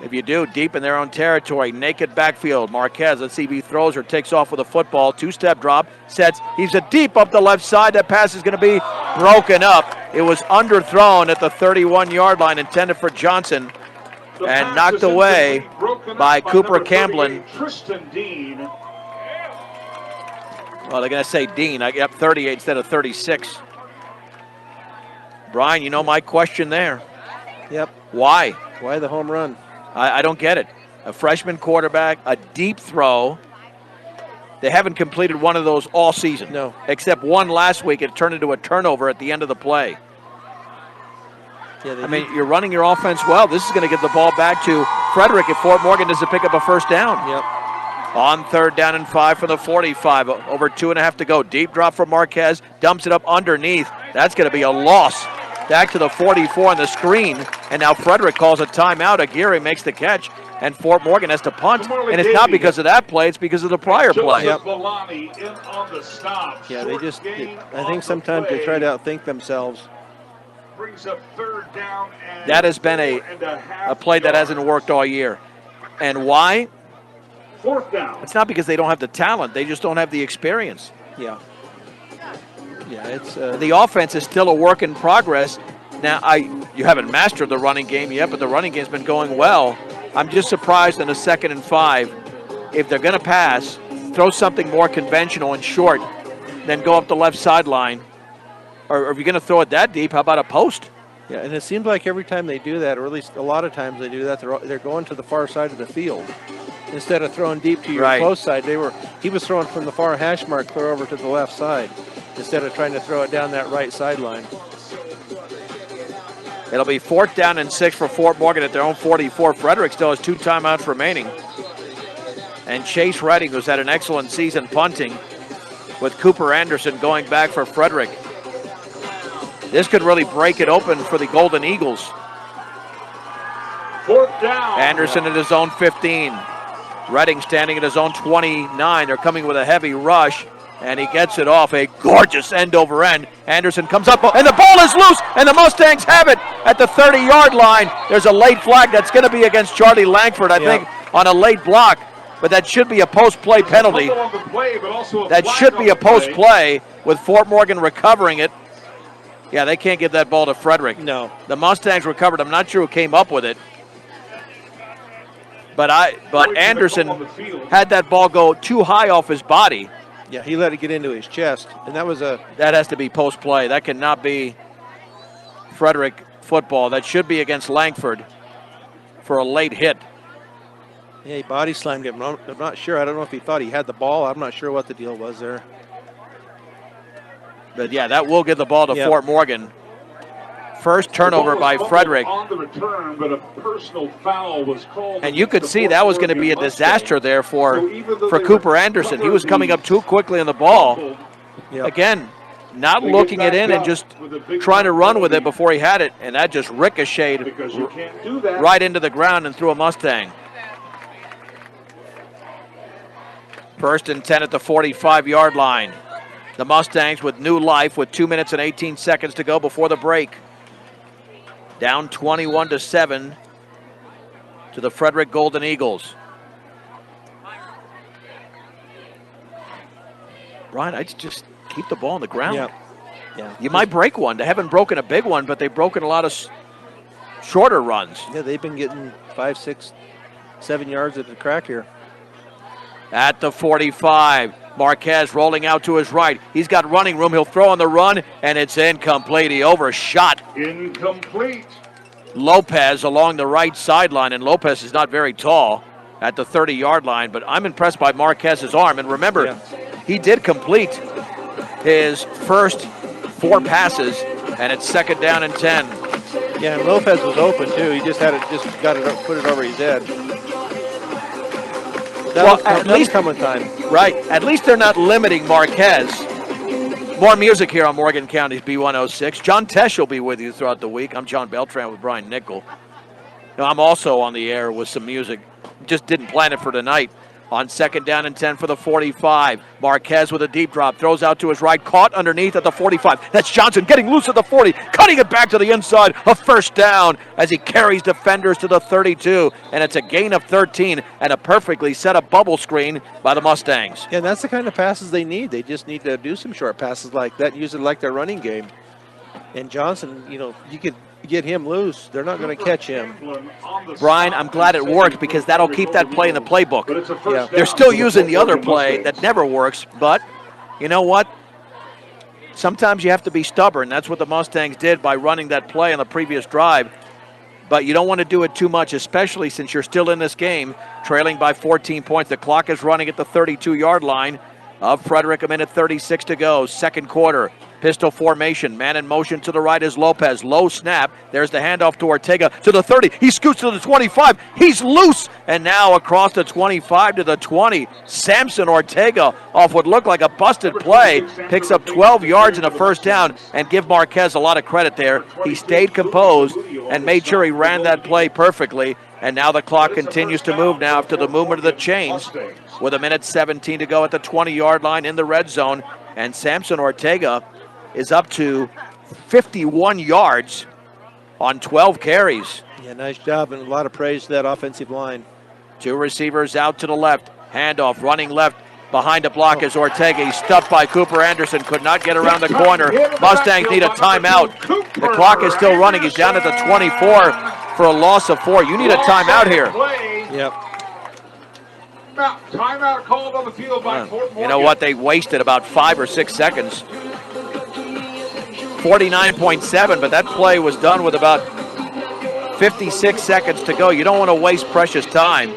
If you do, deep in their own territory, naked backfield. Marquez, let's see if he throws or takes off with a football. 2-step drop, sets. He's a deep up the left side. That pass is going to be broken up. It was underthrown at the 31-yard line, intended for Johnson, and knocked away by Cooper Camblin. Tristan Dean. Well, they're going to say Dean. I got 38 instead of 36. Brian, you know my question there. Yep. Why? Why the home run? I don't get it. A freshman quarterback, a deep throw. They haven't completed one of those all season. No. Except one last week. It turned into a turnover at the end of the play. Yeah, I mean, you're running your offense well. This is going to get the ball back to Frederick if Fort Morgan doesn't pick up a first down. Yep. On 3rd down and 5 from the 45. Over 2.5 to go. Deep drop from Marquez. Dumps it up underneath. That's going to be a loss. Back to the 44 on the screen. And now Frederick calls a timeout. Aguirre makes the catch. And Fort Morgan has to punt. And it's not because of that play. It's because of the prior play. Yep. Yeah, I think sometimes they try to outthink themselves. Brings up 3rd down and that has been a play that hasn't worked all year. And why? 4th down. It's not because they don't have the talent. They just don't have the experience. Yeah. Yeah, it's the offense is still a work in progress. Now, you haven't mastered the running game yet, but the running game's been going well. I'm just surprised in a 2nd and 5, if they're going to pass, throw something more conventional and short, then go up the left sideline. Or if you're going to throw it that deep, how about a post? Yeah, and it seems like every time they do that, or at least a lot of times they do that, they're going to the far side of the field. Instead of throwing deep to your close side, he was throwing from the far hash mark clear over to the left side, instead of trying to throw it down that right sideline. It'll be 4th down and 6 for Fort Morgan at their own 44. Frederick still has 2 timeouts remaining. And Chase Redding, who's had an excellent season punting, with Cooper Anderson going back for Frederick. This could really break it open for the Golden Eagles. 4th down. Anderson at his own 15. Redding standing at his own 29. They're coming with a heavy rush, and he gets it off. A gorgeous end over end. Anderson comes up, and the ball is loose, and the Mustangs have it at the 30-yard line. There's a late flag that's going to be against Charlie Langford, I think, on a late block. But that should be a post-play penalty. That should be a post-play with Fort Morgan recovering it. Yeah, they can't give that ball to Frederick. No. The Mustangs recovered. I'm not sure who came up with it. But Anderson had that ball go too high off his body. Yeah, he let it get into his chest, and that has to be post play. That cannot be Frederick football. That should be against Langford for a late hit. Yeah, he body slammed him. I'm not sure. I don't know if he thought he had the ball. I'm not sure what the deal was there. But yeah, that will give the ball to Fort Morgan. First turnover by Frederick. On the return, but a personal foul was called. And you could see that was going to be a disaster there for Cooper Anderson. He was coming up too quickly on the ball. Yep. Again, not looking it in and just trying to run with it before he had it. And that just ricocheted right into the ground and threw a Mustang. 1st and 10 at the 45-yard line. The Mustangs with new life with 2 minutes and 18 seconds to go before the break. Down 21-7 to the Frederick Golden Eagles. Brian, I'd just keep the ball on the ground. Yeah. You might break one. They haven't broken a big one, but they've broken a lot of shorter runs. Yeah, they've been getting 5, 6, 7 yards at the crack here. At the 45, Marquez rolling out to his right. He's got running room. He'll throw on the run, and it's incomplete. He overshot. Incomplete. Lopez along the right sideline, and Lopez is not very tall at the 30-yard line, but I'm impressed by Marquez's arm. And remember, he did complete his first 4 passes, and it's 2nd down and 10. Yeah, and Lopez was open too. He just got it up, put it over his head. At least coming time. Right. At least they're not limiting Marquez. More music here on Morgan County's B106. John Tesh will be with you throughout the week. I'm John Beltran with Brian Nickel. Now, I'm also on the air with some music. Just didn't plan it for tonight. On 2nd down and 10 for the 45. Marquez with a deep drop. Throws out to his right. Caught underneath at the 45. That's Johnson getting loose at the 40. Cutting it back to the inside. A first down as he carries defenders to the 32. And it's a gain of 13 and a perfectly set up bubble screen by the Mustangs. Yeah, and that's the kind of passes they need. They just need to do some short passes like that, use it like their running game. And Johnson, you could get him loose. They're not going to catch him. Brian, I'm glad it worked because that'll keep that play in the playbook. Yeah. They're still using the other play that never works, but you know what? Sometimes you have to be stubborn. That's what the Mustangs did by running that play on the previous drive. But you don't want to do it too much, especially since you're still in this game, trailing by 14 points. The clock is running at the 32-yard line. of Frederick. A minute 36 to go. Second quarter. Pistol formation. Man in motion to the right is Lopez. Low snap. There's the handoff to Ortega to the 30. He scoots to the 25. He's loose. And now across the 25 to the 20. Samson Ortega off what looked like a busted play. Picks up 12 yards and a first down. And give Marquez a lot of credit there. He stayed composed and made sure he ran that play perfectly. And now the clock continues to move now after the movement of the chains. With a minute 17 to go at the 20-yard line in the red zone. And Samson Ortega is up to 51 yards on 12 carries. Yeah, nice job and a lot of praise to that offensive line. Two receivers out to the left. Handoff, running left behind a block is Ortega. He's stuffed by Cooper Anderson. Could not get around the corner. Mustangs need a timeout. The clock is still running. He's down at the 24 for a loss of 4. You need a timeout here. Yep. Timeout called on the field by Fort Morgan. You know what? They wasted about 5 or 6 seconds. 49.7, but that play was done with about 56 seconds to go. You don't want to waste precious time.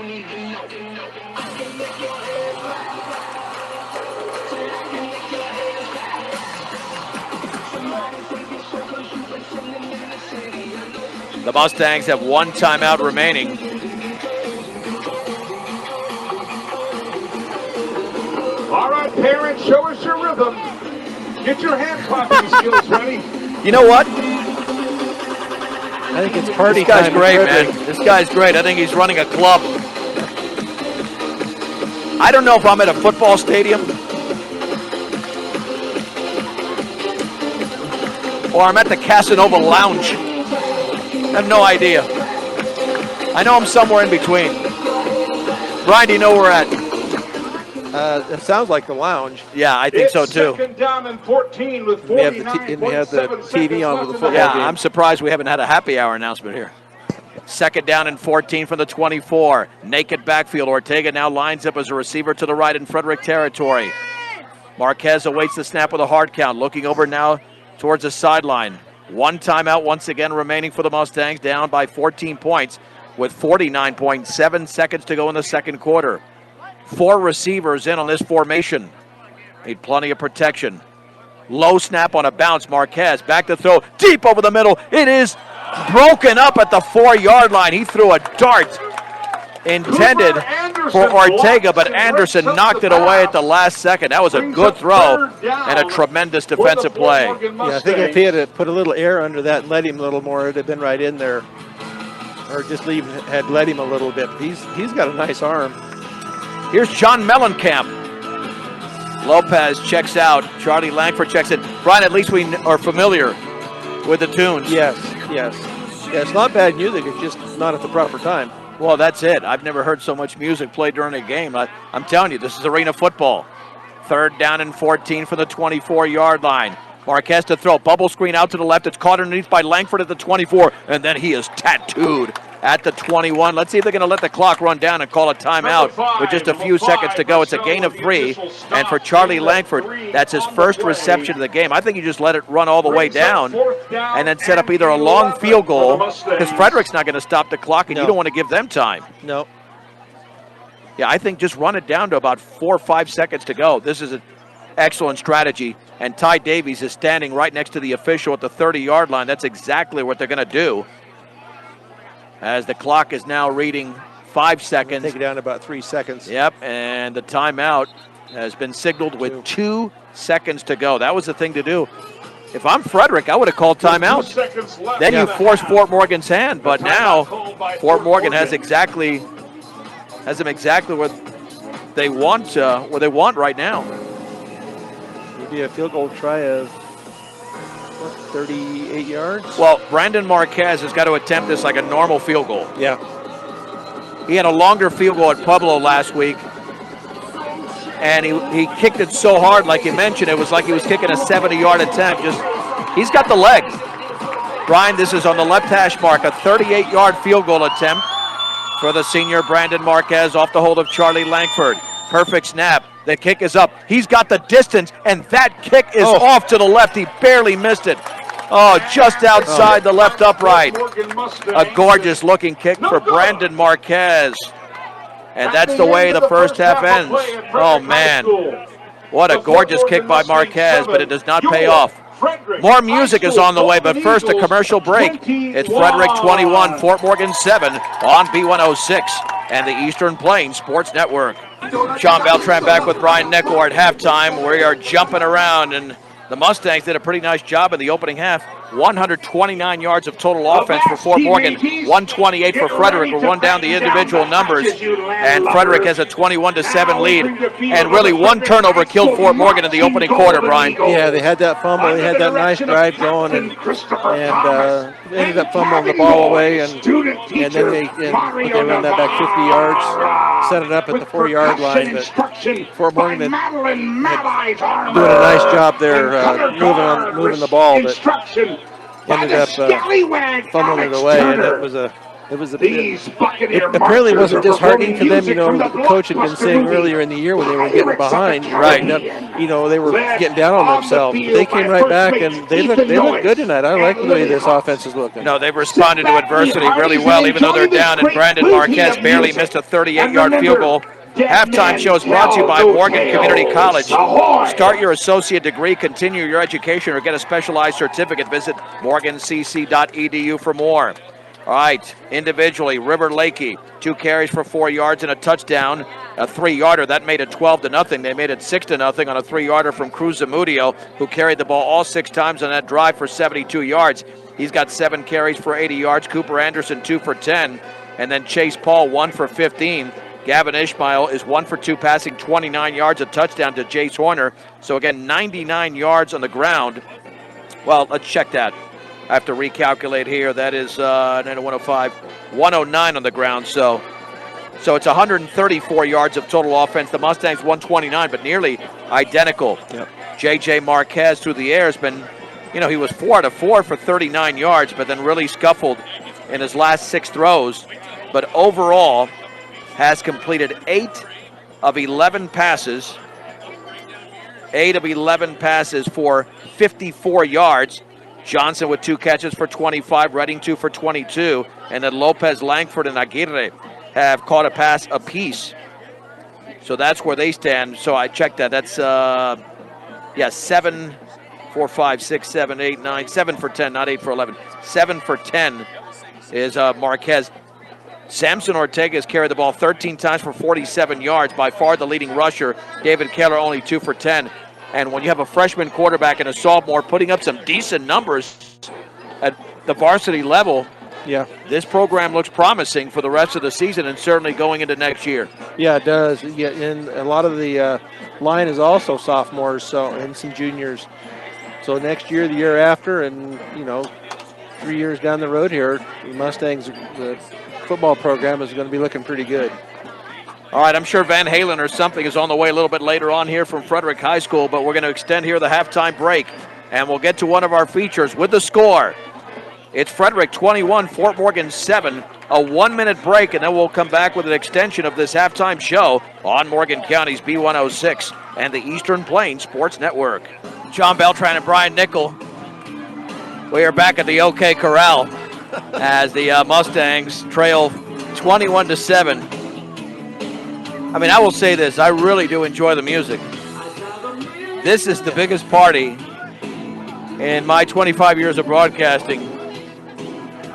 The Mustangs have one timeout remaining. All right, parents, show us your rhythm. Get your hand clapping skills ready. You know what? I think it's party This guy's time. great, man. This guy's great. I think he's running a club. I don't know if I'm at a football stadium or I'm at the Casanova Lounge. I have no idea. I know I'm somewhere in between. Brian, do you know where we're at? It sounds like the lounge. Yeah, I think so too. Second down and 14 with We have the TV on with the football Yeah, game. I'm surprised we haven't had a happy hour announcement here. Second down and 14 from the 24. Naked backfield. Ortega now lines up as a receiver to the right in Frederick territory. Marquez awaits the snap with a hard count. Looking over now towards the sideline. One timeout once again remaining for the Mustangs, down by 14 points with 49.7 seconds to go in the second quarter. 4 receivers in on this formation. Need plenty of protection. Low snap on a bounce. Marquez back to throw. Deep over the middle. It is broken up at the 4-yard line. He threw a dart intended for Ortega, but Anderson knocked it away at the last second. That was a good throw and a tremendous defensive play. Yeah, I think if he had put a little air under that and let him a little more, it'd have been right in there. Or just had let him a little bit. He's got a nice arm. Here's John Mellencamp. Lopez checks out. Charlie Langford checks in. Brian, at least we are familiar with the tunes. Yes. Yeah, it's not bad music. It's just not at the proper time. Well, that's it. I've never heard so much music played during a game. I'm telling you, this is arena football. Third down and 14 from the 24-yard line. Marquez to throw. Bubble screen out to the left. It's caught underneath by Langford at the 24, and then he is tattooed at the 21. Let's see if they're going to let the clock run down and call a timeout with just a few seconds to go. It's a gain of 3, and for Charlie Langford, that's his first reception of the game. I think you just let it run all the way down and then set up either a long field goal, because Frederick's not going to stop the clock, and you don't want to give them time. No. Yeah, I think just run it down to about 4 or 5 seconds to go. This is an excellent strategy, and Ty Davies is standing right next to the official at the 30-yard line. That's exactly what they're going to do. As the clock is now reading 5 seconds. Take it down to about 3 seconds. Yep, and the timeout has been signaled with 2 seconds to go. That was the thing to do. If I'm Frederick, I would have called timeout. Then you force Fort Morgan's hand, but now Fort Morgan has them exactly what they want right now. Maybe a field goal try of 38 yards? Well, Brandon Marquez has got to attempt this like a normal field goal. Yeah. He had a longer field goal at Pueblo last week, and he kicked it so hard, like you mentioned, it was like he was kicking a 70-yard attempt. He's got the leg. Brian, this is on the left hash mark, a 38-yard field goal attempt for the senior Brandon Marquez off the hold of Charlie Langford. Perfect snap. The kick is up. He's got the distance, and that kick is off to the left. He barely missed it. Oh, just outside the left upright. A gorgeous-looking kick for Brandon Marquez. And that's the way the first half ends. Oh, man. What a gorgeous kick by Marquez, but it does not pay off. More music is on the way, but first a commercial break. It's Frederick 21, Fort Morgan 7 on B106 and the Eastern Plains Sports Network. Sean Beltran back with Brian Nickel at halftime. We are jumping around, and the Mustangs did a pretty nice job in the opening half. 129 yards of total offense for Fort Morgan, 128 for Frederick. We're one down the individual numbers, and Frederick has a 21-7 lead. And really, one turnover killed Fort Morgan in the opening quarter, Brian. Yeah, they had that fumble. They had that nice drive going, and ended up fumbling the ball away, and then they run that back 50 yards, set it up at the 4-yard line. But Fort Morgan had doing a nice job there moving the ball, but ended up fumbling it away, and it apparently wasn't disheartening to them. You know, the coach had been saying earlier in the year when they were getting behind, right? You know, they were getting down on themselves. But they came right back, and they look good tonight. I like the way this offense is looking. No, they've responded to adversity really well, even though they're down. And Brandon Marquez barely missed a 38-yard field goal. Halftime show is brought to you by Morgan Community College. Start your associate degree, continue your education, or get a specialized certificate. Visit morgancc.edu for more. All right, individually, River Lakey, 2 carries for 4 yards and a touchdown, a 3-yarder. That made it 12-0. They made it 6-0 on a 3-yarder from Cruz Zamudio, who carried the ball all 6 times on that drive for 72 yards. He's got 7 carries for 80 yards. Cooper Anderson, 2 for 10. And then Chase Paul, 1 for 15. Gavin Ishmael is 1 for 2, passing 29 yards, a touchdown to Jace Horner. So again, 99 yards on the ground. Well, let's check that. I have to recalculate here. That is 105, 109 on the ground. So it's 134 yards of total offense. The Mustangs 129, but nearly identical. Yep. J.J. Marquez through the air has been, he was 4 out of 4 for 39 yards, but then really scuffled in his last 6 throws. But overall, has completed 8 of 11 passes. 8 of 11 passes for 54 yards. Johnson with 2 catches for 25, Redding 2 for 22, and then Lopez, Langford, and Aguirre have caught a pass apiece. So that's where they stand. So I checked that. That's 7 for 5, 6, 7, 8, 9, 7 for 10, not 8 for 11. 7 for 10 is Marquez. Samson Ortega has carried the ball 13 times for 47 yards, by far the leading rusher. David Keller only 2 for 10. And when you have a freshman quarterback and a sophomore putting up some decent numbers at the varsity level, this program looks promising for the rest of the season and certainly going into next year. Yeah, it does. Yeah, and a lot of the line is also sophomores, and some juniors. So next year, the year after, and 3 years down the road here, the Mustangs, the football program is going to be looking pretty good. All right, I'm sure Van Halen or something is on the way a little bit later on here from Frederick High School, but we're going to extend here the halftime break, and we'll get to one of our features with the score. It's Frederick 21, Fort Morgan 7, a 1-minute break, and then we'll come back with an extension of this halftime show on Morgan County's B106 and the Eastern Plains Sports Network. John Beltran and Brian Nickel. We are back at the OK Corral as the Mustangs trail 21-7. I mean, I will say this, I really do enjoy the music. This is the biggest party in my 25 years of broadcasting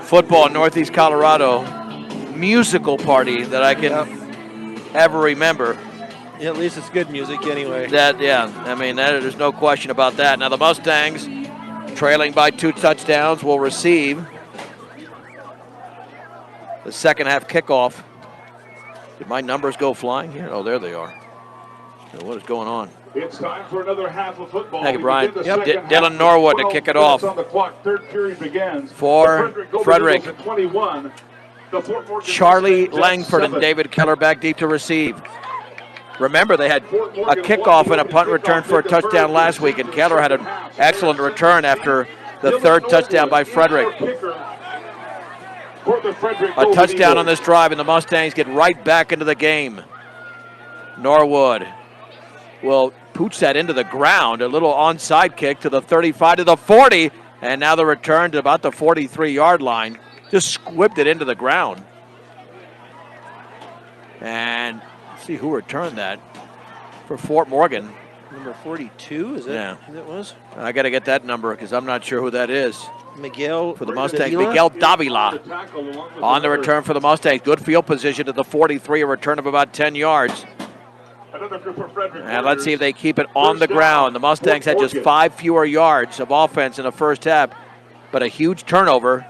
football in Northeast Colorado, musical party that I can ever remember. Yeah, at least it's good music anyway. There's no question about that. Now the Mustangs, trailing by 2 touchdowns, will receive the second half kickoff. Did my numbers go flying here? Oh, there they are. So what is going on? It's time for another half of football. Thank you, Brian. Dylan Norwood to kick it off. On the clock, third period begins. For Frederick. 21. Charlie Langford and David Keller back deep to receive. Remember, they had a kickoff and a punt return for a touchdown last week, and Keller had an excellent return after the third touchdown by Frederick. A touchdown on this drive, and the Mustangs get right back into the game. Norwood will pooch that into the ground. A little onside kick to the 35, to the 40, and now the return to about the 43-yard line. Just squibbed it into the ground. And see who returned that for Fort Morgan. Number 42, is it? Yeah. That was? I got to get that number because I'm not sure who that is. Miguel For the Mustangs, Davila? Miguel Davila on the return for the Mustangs. Good field position at the 43, a return of about 10 yards. And let's see if they keep it on the ground. The Mustangs had just 5 fewer yards of offense in the first half, but a huge turnover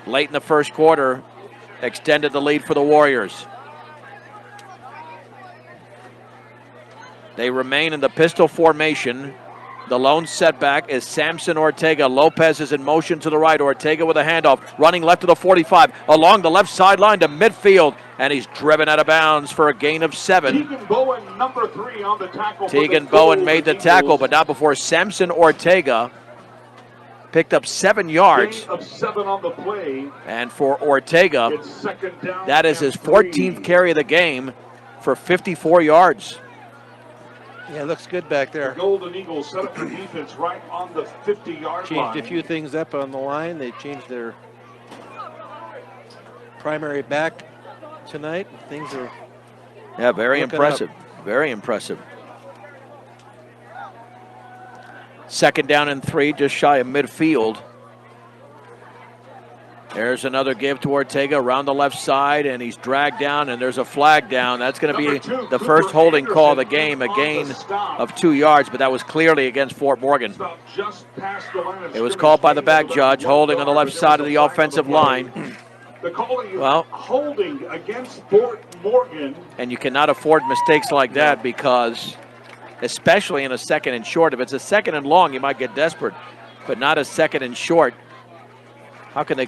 late in the first quarter extended the lead for the Warriors. They remain in the pistol formation. The lone setback is Samson Ortega. Lopez is in motion to the right. Ortega with a handoff, running left to the 45, along the left sideline to midfield, and he's driven out of bounds for a gain of 7. Tegan Bowen, number 3 on the tackle. Tegan Bowen made the tackle, but not before Samson Ortega picked up 7 yards. Gain of 7 on the play. And for Ortega, It's second down that is and his 14th 3. carry of the game for 54 yards. Yeah, it looks good back The there. Golden Eagles set up the defense right on the 50-yard line. Changed a few things up on the line. They changed their primary back tonight. Things are Yeah, very looking impressive. Very impressive. Second down and 3, just shy of midfield. There's another give to Ortega around the left side, and he's dragged down, and there's a flag down. That's going to be the first holding call of the game, a gain of 2 yards, but that was clearly against Fort Morgan. It was called by the back judge, holding on the left side of the offensive line. The calling is Well, holding against Fort Morgan. and you cannot afford mistakes like that because, especially in a second and short, if it's a second and long, you might get desperate, but not a second and short. How can they?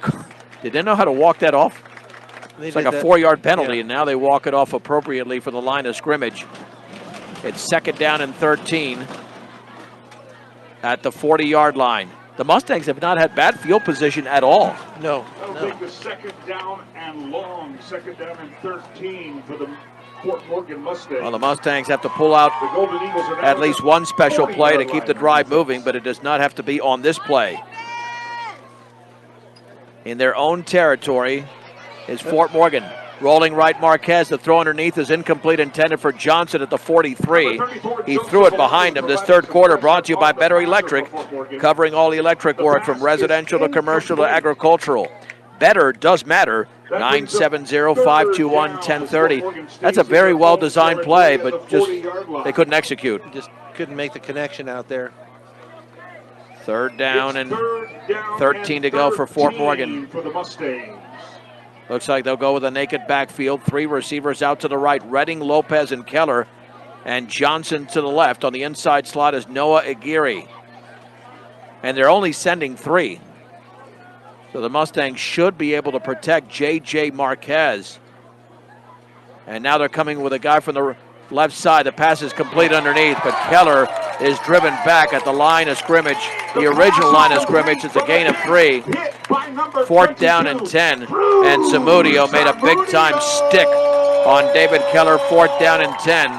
Did they know how to walk that off? It's like a 4-yard penalty, and now they walk it off appropriately for the line of scrimmage. It's second down and 13 at the 40-yard line. The Mustangs have not had bad field position at all. No. That'll take the second down and long. Second down and 13 for the Fort Morgan Mustangs. Well, the Mustangs have to pull out The Golden Eagles are now at least one special play to 40-yard keep the line. drive moving, but it does not have to be on this play. In their own territory is Fort Morgan. Rolling right, Marquez. The throw underneath is incomplete, intended for Johnson at the 43. He threw it behind him. This third quarter brought to you by Better Electric, covering all the electric work from residential to commercial to agricultural. Better does matter. 970-521-1030. That's a very well-designed play, but just they couldn't execute. Just couldn't make the connection out there. Third down and Third down 13 to and go for Fort 13 Morgan. For the Mustangs. Looks like they'll go with a naked backfield. 3 receivers out to the right. Redding, Lopez, and Keller. And Johnson to the left. On the inside slot is Noah Aguirre. And they're only sending 3. So the Mustangs should be able to protect J.J. Marquez. And now they're coming with a guy from the left side. The pass is complete underneath, but Keller is driven back at the line of scrimmage. The original line of scrimmage is a gain of 3. Fourth down and 10. And Zamudio made a big-time stick on David Keller. Fourth down and 10.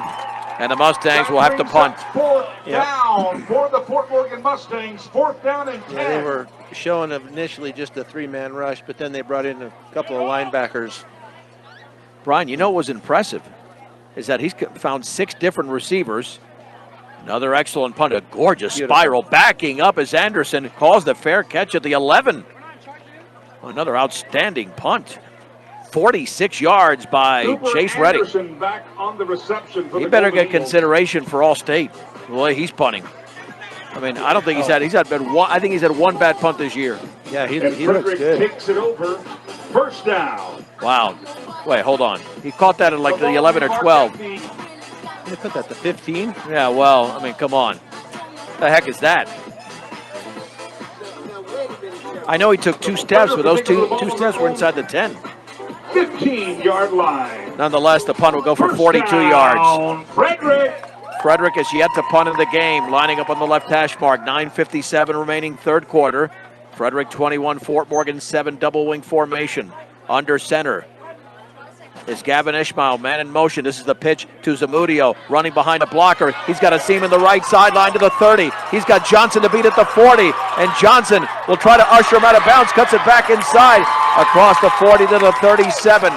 And the Mustangs will have to punt. Fourth down for the Fort Morgan Mustangs. Fourth down and 10. Yeah, they were showing initially just a 3-man rush, but then they brought in a couple of linebackers. Brian, you know what was impressive is that he's found 6 different receivers. Another excellent punt, a gorgeous spiral. Backing up as Anderson calls the fair catch at the 11. Another outstanding punt. 46 yards by Cooper Chase Redding. Anderson back on the reception for He the better Golden get Eagles. consideration for All-State. The way he's punting. I mean, I don't think he's had been one. I think he's had one bad punt this year. Yeah, he And looks Frederick good. takes it over. First down. Wow. Wait, hold on. He caught that at like the 11 or 12. They put that to 15. Yeah, well, I mean, come on. The heck is that? I know he took 2 steps, but those two steps were inside the 10. 15-yard line. Nonetheless, the punt will go for First 42 down, yards. Frederick. Frederick is yet to punt in the game, lining up on the left hash mark. 9:57 remaining third quarter. Frederick 21, Fort Morgan 7, double wing formation. Under center is Gavin Ishmael, man in motion. This is the pitch to Zamudio, running behind a blocker. He's got a seam in the right sideline to the 30. He's got Johnson to beat at the 40, and Johnson will try to usher him out of bounds, cuts it back inside, across the 40 to the 37.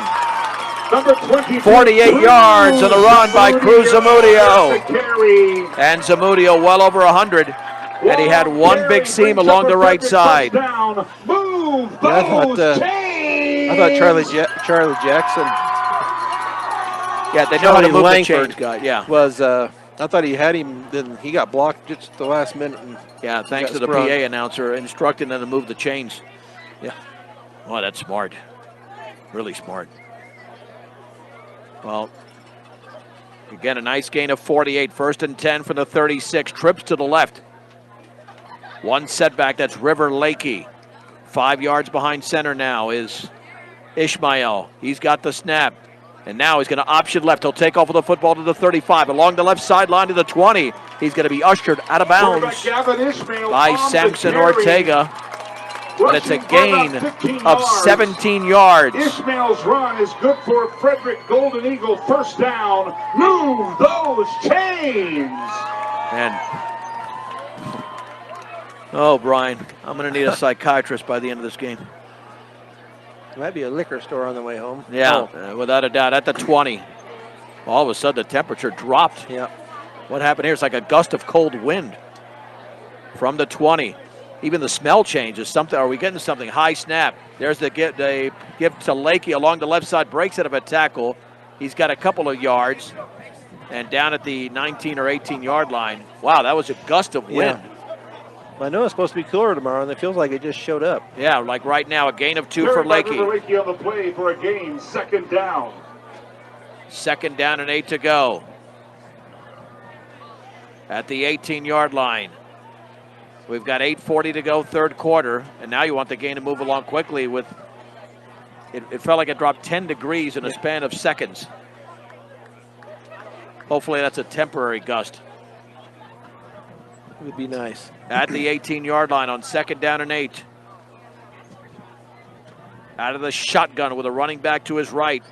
Number 22, 48 yards on the run by Cruz Zamudio. Carry. And Zamudio well over 100. And he had one big seam along the right side. Move I thought Charlie Jackson. Yeah, they know how to Charlie move Langford the chains, guy. Yeah. Was I thought he had him, then he got blocked just the last minute. And yeah, thanks to the sprung. PA announcer instructing them to move the chains. Yeah. Oh, that's smart. Really smart. Well, again, a nice gain of 48. 1st and 10 from the 36. Trips to the left. One setback, that's River Lakey. 5 yards behind center now is Ishmael. He's got the snap. And now he's going to option left. He'll take off with the football to the 35. Along the left sideline to the 20. He's going to be ushered out of bounds by Samson Ortega. But it's a gain of 17 yards. Ishmael's run is good for Frederick Golden Eagle. 1st down. Move those chains. And oh, Brian, I'm going to need a psychiatrist by the end of this game. There might be a liquor store on the way home. Yeah, without a doubt. At the 20. All of a sudden, the temperature dropped. Yeah. What happened here? It's like a gust of cold wind from the 20. Even the smell changes. Something. Are we getting something? High snap. There's the give to Lakey along the left side. Breaks out of a tackle. He's got a couple of yards. And down at the 19 or 18-yard line. Wow, that was a gust of wind. Yeah. I know it's supposed to be cooler tomorrow, and it feels like it just showed up. Yeah, like right now, a gain of 2 for Lakey. Lakey on the play for a gain. 2nd down. 2nd down and 8 to go. At the 18-yard line. We've got 8:40 to go, 3rd quarter, and now you want the game to move along quickly with, it felt like it dropped 10 degrees in a span of seconds. Hopefully that's a temporary gust. It would be nice. At the 18-yard line on 2nd down and 8. Out of the shotgun with a running back to his right.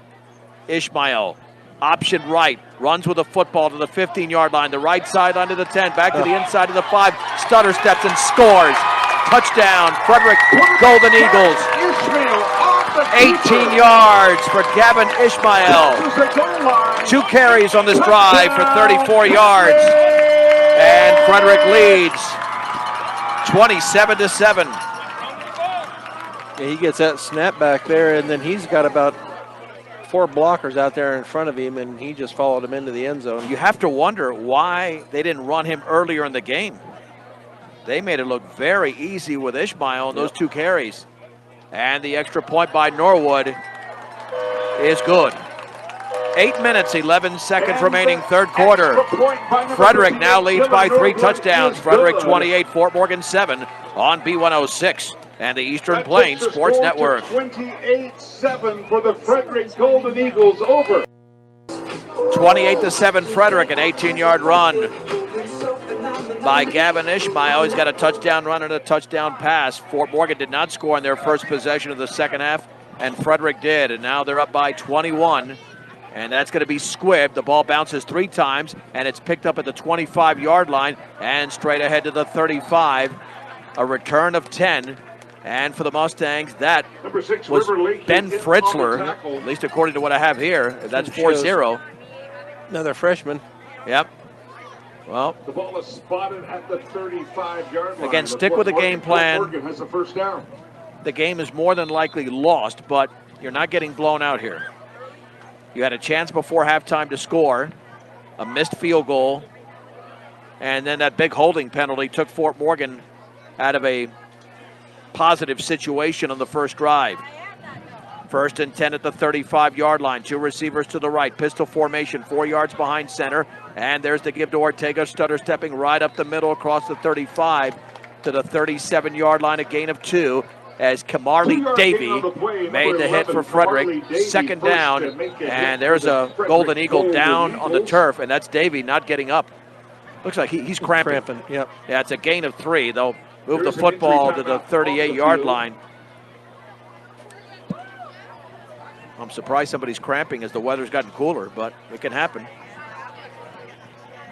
Ishmael, option right, runs with the football to the 15-yard line, the right side under the 10, back to the inside of the 5, stutter steps and scores. Touchdown, Frederick Golden Eagles. 18 yards for Gavin Ishmael. 2 carries on this drive for 34 yards. And Frederick leads 27-7. Yeah, he gets that snap back there, and then he's got about 4 blockers out there in front of him, and he just followed him into the end zone. You have to wonder why they didn't run him earlier in the game. They made it look very easy with Ishmael on those 2 carries. And the extra point by Norwood is good. 8 minutes, 11 seconds remaining, 3rd quarter. Frederick now leads by 3 touchdowns. Frederick 28, Fort Morgan 7 on B106 and the Eastern Plains Sports Network. 28-7 for the Frederick Golden Eagles over. 28-7 Frederick, an 18-yard run by Gavin Ishmael. He's got a touchdown run and a touchdown pass. Fort Morgan did not score in their first possession of the second half, and Frederick did, and now they're up by 21. And that's going to be squibbed. The ball bounces 3 times, and it's picked up at the 25-yard line and straight ahead to the 35. A return of 10. And for the Mustangs, that was Ben Fritzler, at least according to what I have here. That's 4-0. Another freshman. Yep. Well, the ball is spotted at the 35-yard line. Again, stick with the game plan. Morgan has the 1st down. The game is more than likely lost, but you're not getting blown out here. You had a chance before halftime to score, a missed field goal, and then that big holding penalty took Fort Morgan out of a positive situation on the first drive. 1st and 10 at the 35-yard line. 2 receivers to the right. Pistol formation, 4 yards behind center. And there's the give to Ortega. Stutter stepping right up the middle across the 35 to the 37-yard line. A gain of 2 as Kamarly Davey made the hit for Frederick. 2nd down. And there's a Golden Eagle down on the turf. And that's Davey not getting up. Looks like he's cramping. Yep. Yeah, it's a gain of 3. They'll move the football to the 38-yard line. I'm surprised somebody's cramping as the weather's gotten cooler, but it can happen.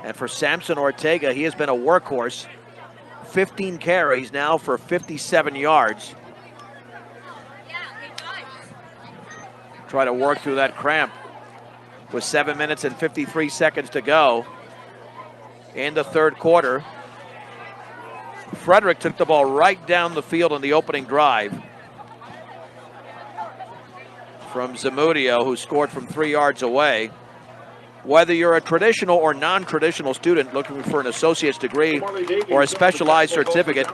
And for Samson Ortega, he has been a workhorse. 15 carries now for 57 yards. try to work through that cramp with 7 minutes and 53 seconds to go in the third quarter. Frederick took the ball right down the field on the opening drive from Zamudio, who scored from 3 yards away. Whether you're a traditional or non-traditional student looking for an associate's degree or a specialized certificate,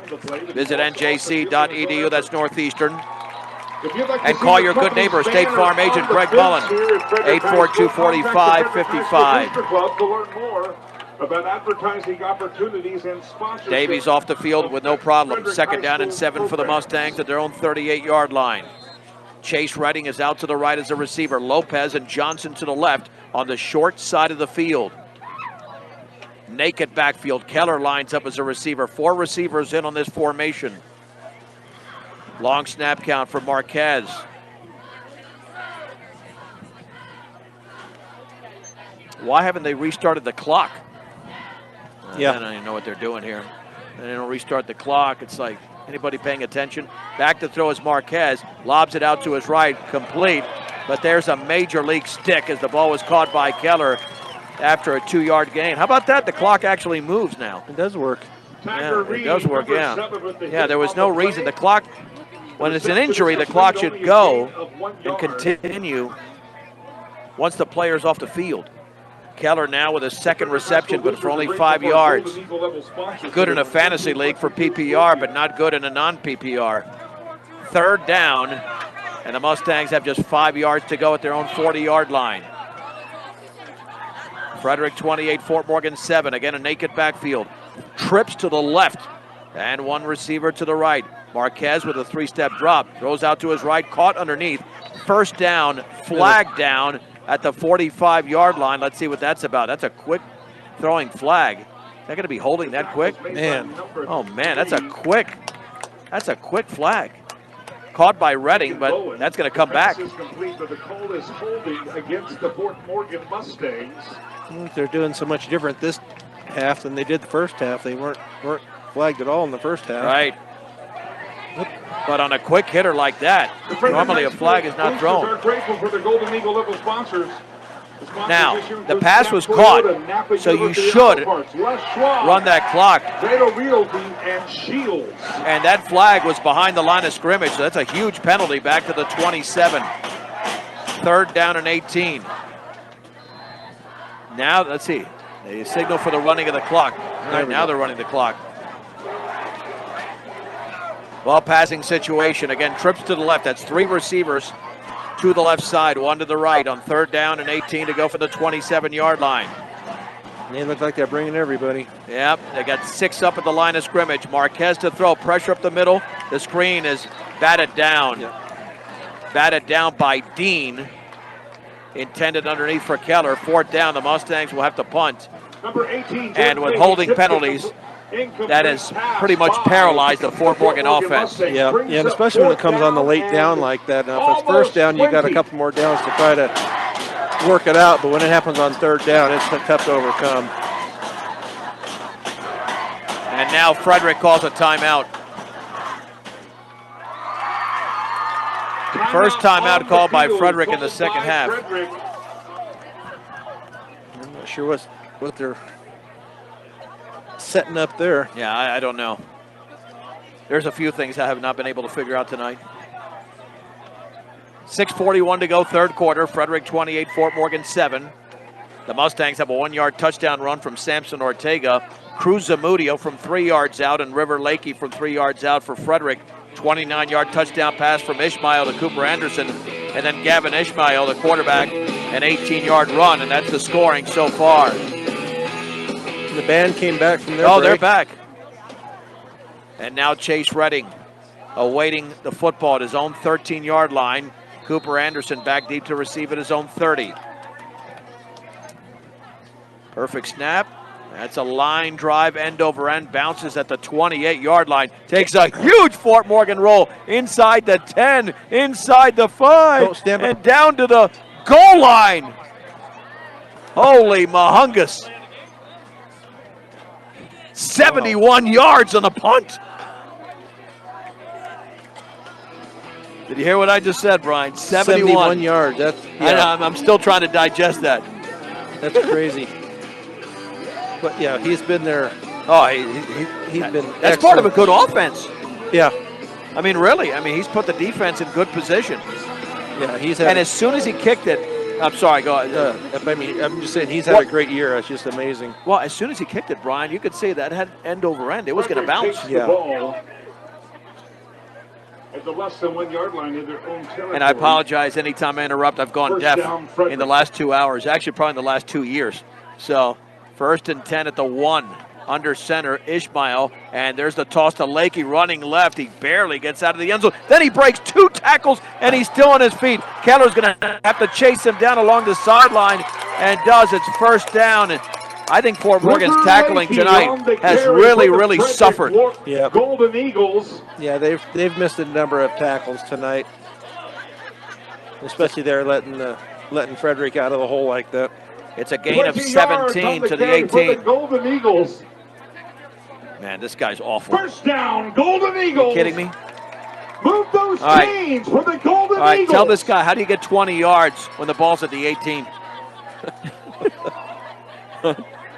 visit njc.edu, that's Northeastern, and call your good neighbor, State Farm agent Greg Mullen, 842-4555. About advertising opportunities and sponsorship. Davies off the field with no problem. Second down and 7 for the Mustangs at their own 38-yard line. Chase Redding is out to the right as a receiver. Lopez and Johnson to the left on the short side of the field. Naked backfield. Keller lines up as a receiver. 4 receivers in on this formation. Long snap count for Marquez. Why haven't they restarted the clock? Yeah. I don't even know what they're doing here. They don't restart the clock. It's like, anybody paying attention? Back to throw is Marquez. Lobs it out to his right, complete. But there's a major league stick as the ball was caught by Keller after a 2-yard gain. How about that? The clock actually moves now. It does work. Yeah, it does work, yeah. Yeah, there was no reason. The clock, when it's an injury, the clock should go and continue once the player's off the field. Keller now with a second reception, but for only 5 yards. Good in a fantasy league for PPR, but not good in a non-PPR. Third down, and the Mustangs have just 5 yards to go at their own 40-yard line. Frederick 28, Fort Morgan 7. Again, a naked backfield. Trips to the left, and 1 receiver to the right. Marquez with a 3-step drop. Throws out to his right, caught underneath. First down, flag down at the 45-yard line. Let's see what that's about. That's a quick throwing flag. Is that going to be holding that quick? Man. Oh, man, that's a quick flag. Caught by Redding, but that's going to come back. The call is holding against the Fort Morgan Mustangs. I think they're doing so much different this half than they did the first half. They weren't flagged at all in the first half. Right. But on a quick hitter like that, normally a flag is not thrown. Now, the pass was caught, so you should run that clock. And that flag was behind the line of scrimmage, so that's a huge penalty back to the 27. Third down and 18. Now, let's see. They signal for the running of the clock. Right, now they're running the clock. Ball passing situation. Again, trips to the left. That's 3 receivers to the left side, 1 to the right on third down and 18 to go for the 27-yard line. They look like they're bringing everybody. Yep, they got 6 up at the line of scrimmage. Marquez to throw, pressure up the middle. The screen is batted down. Yep. Batted down by Dean. Intended underneath for Keller. Fourth down, the Mustangs will have to punt. Number 18, and with holding penalties, that has pretty much paralyzed the Fort Morgan offense. Yeah, and especially when it comes on the late down like that. Now, if it's first down, you got a couple more downs to try to work it out, but when it happens on third down, it's tough to overcome. And now Frederick calls a timeout. First timeout called by Frederick in the second half. I'm not sure what they're setting up there. Yeah, I don't know. There's a few things I have not been able to figure out tonight. 6:41 to go, third quarter. Frederick 28, Fort Morgan 7. The Mustangs have a 1-yard touchdown run from Samson Ortega. Cruz Zamudio from 3 yards out, and River Lakey from 3 yards out for Frederick. 29-yard touchdown pass from Ishmael to Cooper Anderson, and then Gavin Ishmael, the quarterback, an 18-yard run, and that's the scoring so far. The band came back from their break. They're back. And now Chase Redding awaiting the football at his own 13-yard line. Cooper Anderson back deep to receive at his own 30. Perfect snap. That's a line drive, end over end, bounces at the 28-yard line. Takes a huge Fort Morgan roll inside the 10, inside the 5, and down to the goal line. Holy mahungus. 71 yards on the punt. Did you hear what I just said, Brian? 71 yards. That's, yeah, I'm still trying to digest that. that's crazy. But yeah, he's been there. Oh, He's been that's excellent. part of a good offense. Yeah, I mean, really. I mean, he's put the defense in good position. yeah, he's had. And as soon as he kicked it, I'm sorry, go ahead. I mean, I'm just saying he's had a great year. It's just amazing. Well, as soon as he kicked it, Brian, you could see that had end over end. It was going to bounce. Takes the ball at the less than 1 yard line in their own territory. And I apologize anytime I interrupt. I've gone First deaf down, Frederick. in the last 2 hours. Actually, probably in the last 2 years. So, 1st and 10 at the 1. Under center, Ishmael. And there's the toss to Lakey running left. He barely gets out of the end zone. Then he breaks 2 tackles, and he's still on his feet. Keller's going to have to chase him down along the sideline, and does. It's first down. And I think Fort Morgan's tackling tonight has really suffered. Yeah. Golden Eagles. Yeah, they've missed a number of tackles tonight, especially there letting Frederick out of the hole like that. It's a gain of 20 yards 17 on the to the carry for 18. the Golden Eagles. Man, this guy's awful. First down, Golden Eagles. You kidding me? Move those All right. chains for the Golden All right, Eagles. tell this guy, how do you get 20 yards when the ball's at the 18?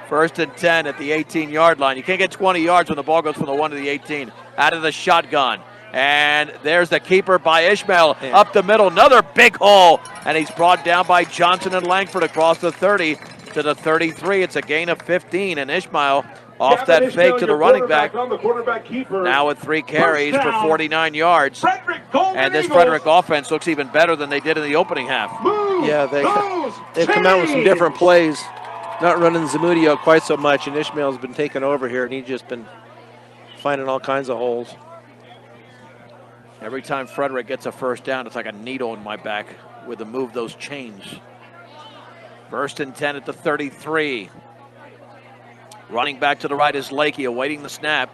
1st and 10 at the 18-yard line. You can't get 20 yards when the ball goes from the 1 to the 18. Out of the shotgun. And there's the keeper by Ishmael. Yeah. Up the middle, another big hole. And he's brought down by Johnson and Langford across the 30 to the 33. It's a gain of 15. And Ishmael off that fake to the running back. On the quarterback keeper. Now with 3 carries for 49 yards. Frederick, Golden And this Eagles. Frederick offense looks even better than they did in the opening half. Move Yeah, those they've come out with some chains. different plays, not running Zamudio quite so much, and Ishmael's been taking over here, and he's just been finding all kinds of holes. Every time Frederick gets a first down, it's like a needle in my back with the move those chains. 1st and 10 at the 33. Running back to the right is Lakey, awaiting the snap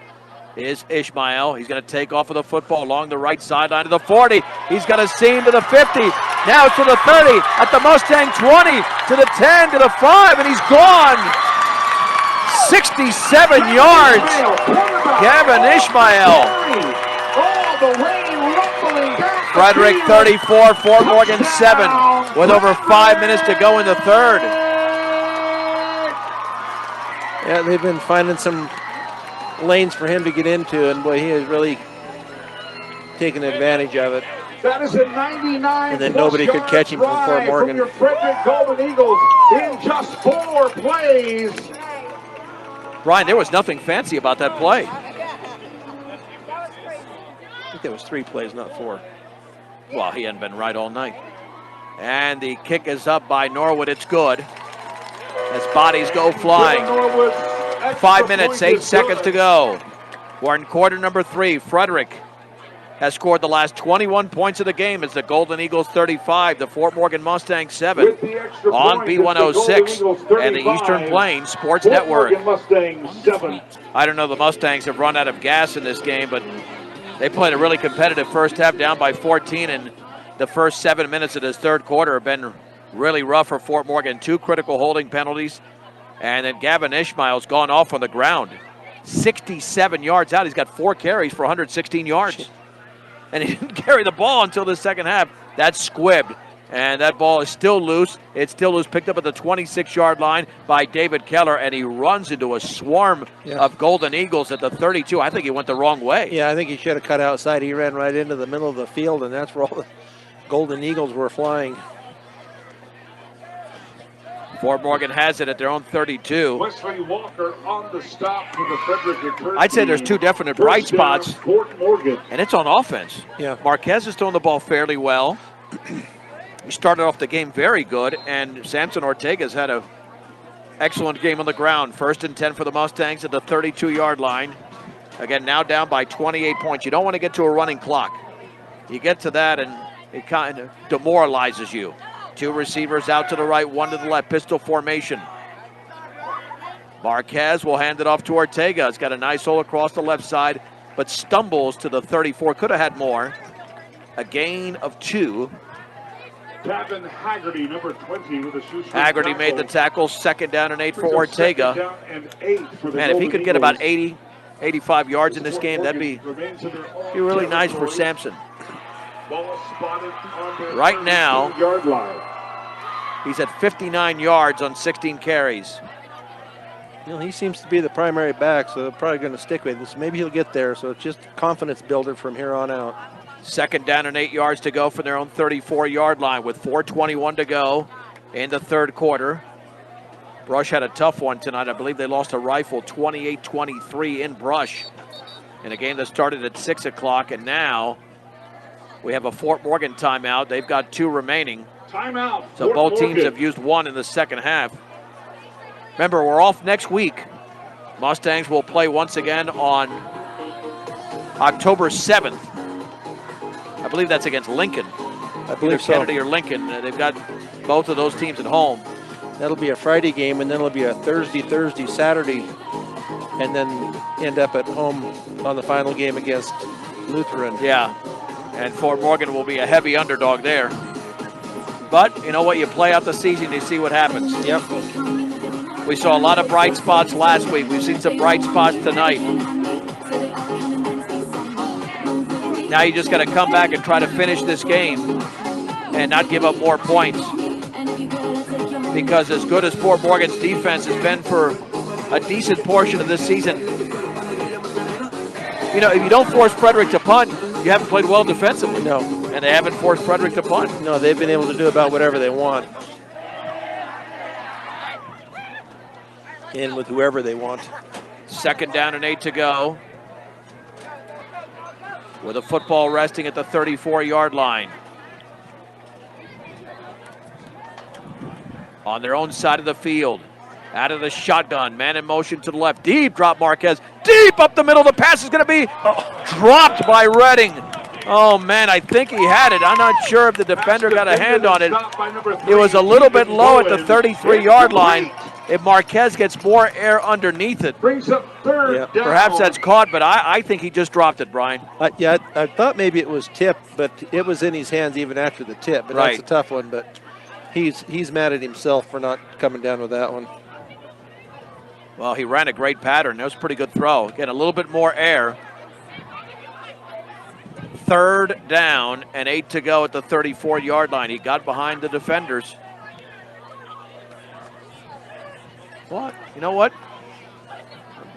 is Ishmael. He's going to take off with the football along the right sideline to the 40. He's got a seam to the 50. Now to the 30, at the Mustang 20, to the 10, to the 5, and he's gone. 67 yards. Gavin Ishmael. All the way rumbling down the Frederick field. 34, Fort Morgan 7, with over 5 minutes to go in the third. Yeah, they've been finding some lanes for him to get into, and boy, he has really taken advantage of it. That is a 99 And then nobody could catch him from Fort drive Morgan. From your Frederick Golden Eagles in just 4 plays. Brian, there was nothing fancy about that play. I think that was 3 plays, not 4. Well, he hadn't been right all night. And the kick is up by Norwood. It's good. As bodies go flying. Norwood, 5 minutes, 8 seconds to go. We're in quarter number 3. Frederick has scored the last 21 points of the game. It's the Golden Eagles 35, the Fort Morgan Mustangs 7 on B106 and the Eastern Plains Sports Network. Mustangs 7. I don't know, the Mustangs have run out of gas in this game, but they played a really competitive first half, down by 14, and the first 7 minutes of this third quarter have been really rough for Fort Morgan. 2 critical holding penalties, and then Gavin Ishmael's gone off on the ground. 67 yards out. He's got 4 carries for 116 yards. And he didn't carry the ball until the second half. That's squibbed. And that ball is still loose. It's still loose, picked up at the 26-yard line by David Keller, and he runs into a swarm of Golden Eagles at the 32. I think he went the wrong way. Yeah, I think he should have cut outside. He ran right into the middle of the field, and that's where all the Golden Eagles were flying. Fort Morgan has it at their own 32. Wesley Walker on the stop for the Frederick. I'd say there's 2 definite bright spots, Fort Morgan. and it's on offense. Yeah. Marquez is throwing the ball fairly well. He started off the game very good, and Samson Ortega's had an excellent game on the ground. 1st and 10 for the Mustangs at the 32-yard line. Again, now down by 28 points. You don't want to get to a running clock. You get to that, and it kind of demoralizes you. 2 receivers out to the right, 1 to the left, pistol formation. Marquez will hand it off to Ortega. It's got a nice hole across the left side, but stumbles to the 34. Could have had more. A gain of 2. Tavin Haggerty, number 20, with a shoestring Haggerty tackle. made the tackle. 2nd down and 8 for Brings up second Ortega. down and 8 for the Man, if he Golden could get about Eagles. 80, 85 yards in this Fort game, that'd Morgan be remains in their own really nice for territory. Sampson. Ball spotted on the Right now, 13-yard line. he's at 59 yards on 16 carries. You know, he seems to be the primary back, so they're probably going to stick with him. So maybe he'll get there. So it's just a confidence builder from here on out. 2nd down and 8 yards to go from their own 34-yard line with 4:21 to go in the third quarter. Brush had a tough one tonight. I believe they lost a rifle 28-23 in Brush in a game that started at 6 o'clock. And now we have a Fort Morgan timeout. They've got 2 remaining. Timeout. So Fort both teams Morgan. have used 1 in the second half. Remember, we're off next week. Mustangs will play once again on October 7th. I believe that's against Lincoln. I believe Either so. Kennedy or Lincoln. They've got both of those teams at home. That'll be a Friday game, and then it'll be a Thursday, Saturday, and then end up at home on the final game against Lutheran. Yeah, and Fort Morgan will be a heavy underdog there. But you know what? You play out the season, you see what happens. Yep. We saw a lot of bright spots last week. We've seen some bright spots tonight. Now you just got to come back and try to finish this game and not give up more points. Because as good as Fort Morgan's defense has been for a decent portion of this season, you know, if you don't force Frederick to punt, you haven't played well defensively. No. And they haven't forced Frederick to punt. No, they've been able to do about whatever they want. And with whoever they want. 2nd down and 8 to go. With a football resting at the 34-yard line. On their own side of the field. Out of the shotgun. Man in motion to the left. Deep drop Marquez. Deep up the middle. The pass is going to be dropped by Redding. Oh, man, I think he had it. I'm not sure if the defender got a hand on it. It was a little bit low at the 33-yard line. If Marquez gets more air underneath it, Brings up third down. perhaps that's caught, but I think he just dropped it, Brian. Yeah, I thought maybe it was tipped, but it was in his hands even after the tip. But Right. that's a tough one, but he's mad at himself for not coming down with that one. Well, he ran a great pattern. That was a pretty good throw. Again, a little bit more air. 3rd down and 8 to go at the 34-yard line. He got behind the defenders. What? You know what?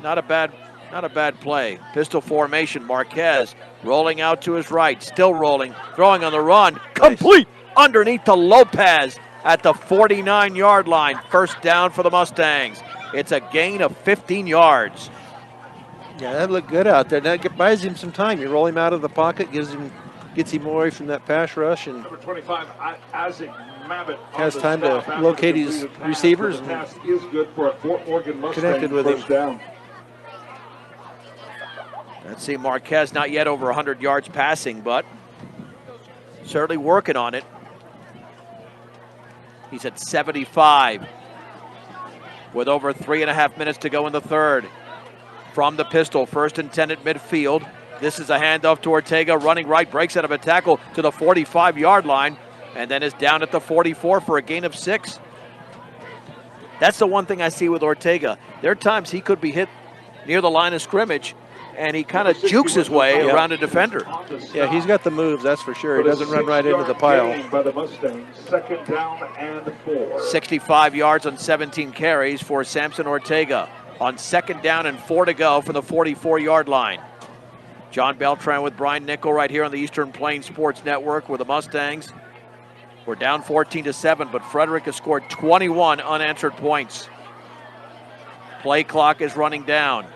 Not a bad play. Pistol formation. Marquez rolling out to his right. Still rolling. Throwing on the run. Complete underneath to Lopez at the 49-yard line. 1st down for the Mustangs. It's a gain of 15 yards. Yeah, that looked good out there. That buys him some time. You roll him out of the pocket, gets him away from that pass rush, and Number 25, Isaac Mabbitt has time to locate his receivers. The pass is good for a Fort Morgan Mustang Connected with him. first down. Let's see, Marquez not yet over 100 yards passing, but certainly working on it. He's at 75 with over 3.5 minutes to go in the third. From the pistol, 1st and 10 at midfield. This is a handoff to Ortega, running right, breaks out of a tackle to the 45-yard line, and then is down at the 44 for a gain of 6. That's the one thing I see with Ortega. There are times he could be hit near the line of scrimmage, and he kind of jukes his way around a defender. Yeah, he's got the moves, that's for sure. He doesn't run right into the pile. By the Mustangs, 2nd down and 4. 65 yards on 17 carries for Samson Ortega. On 2nd down and 4 to go from the 44-yard line. John Beltran with Brian Nickel right here on the Eastern Plains Sports Network with the Mustangs. We're down 14-7, but Frederick has scored 21 unanswered points. Play clock is running down.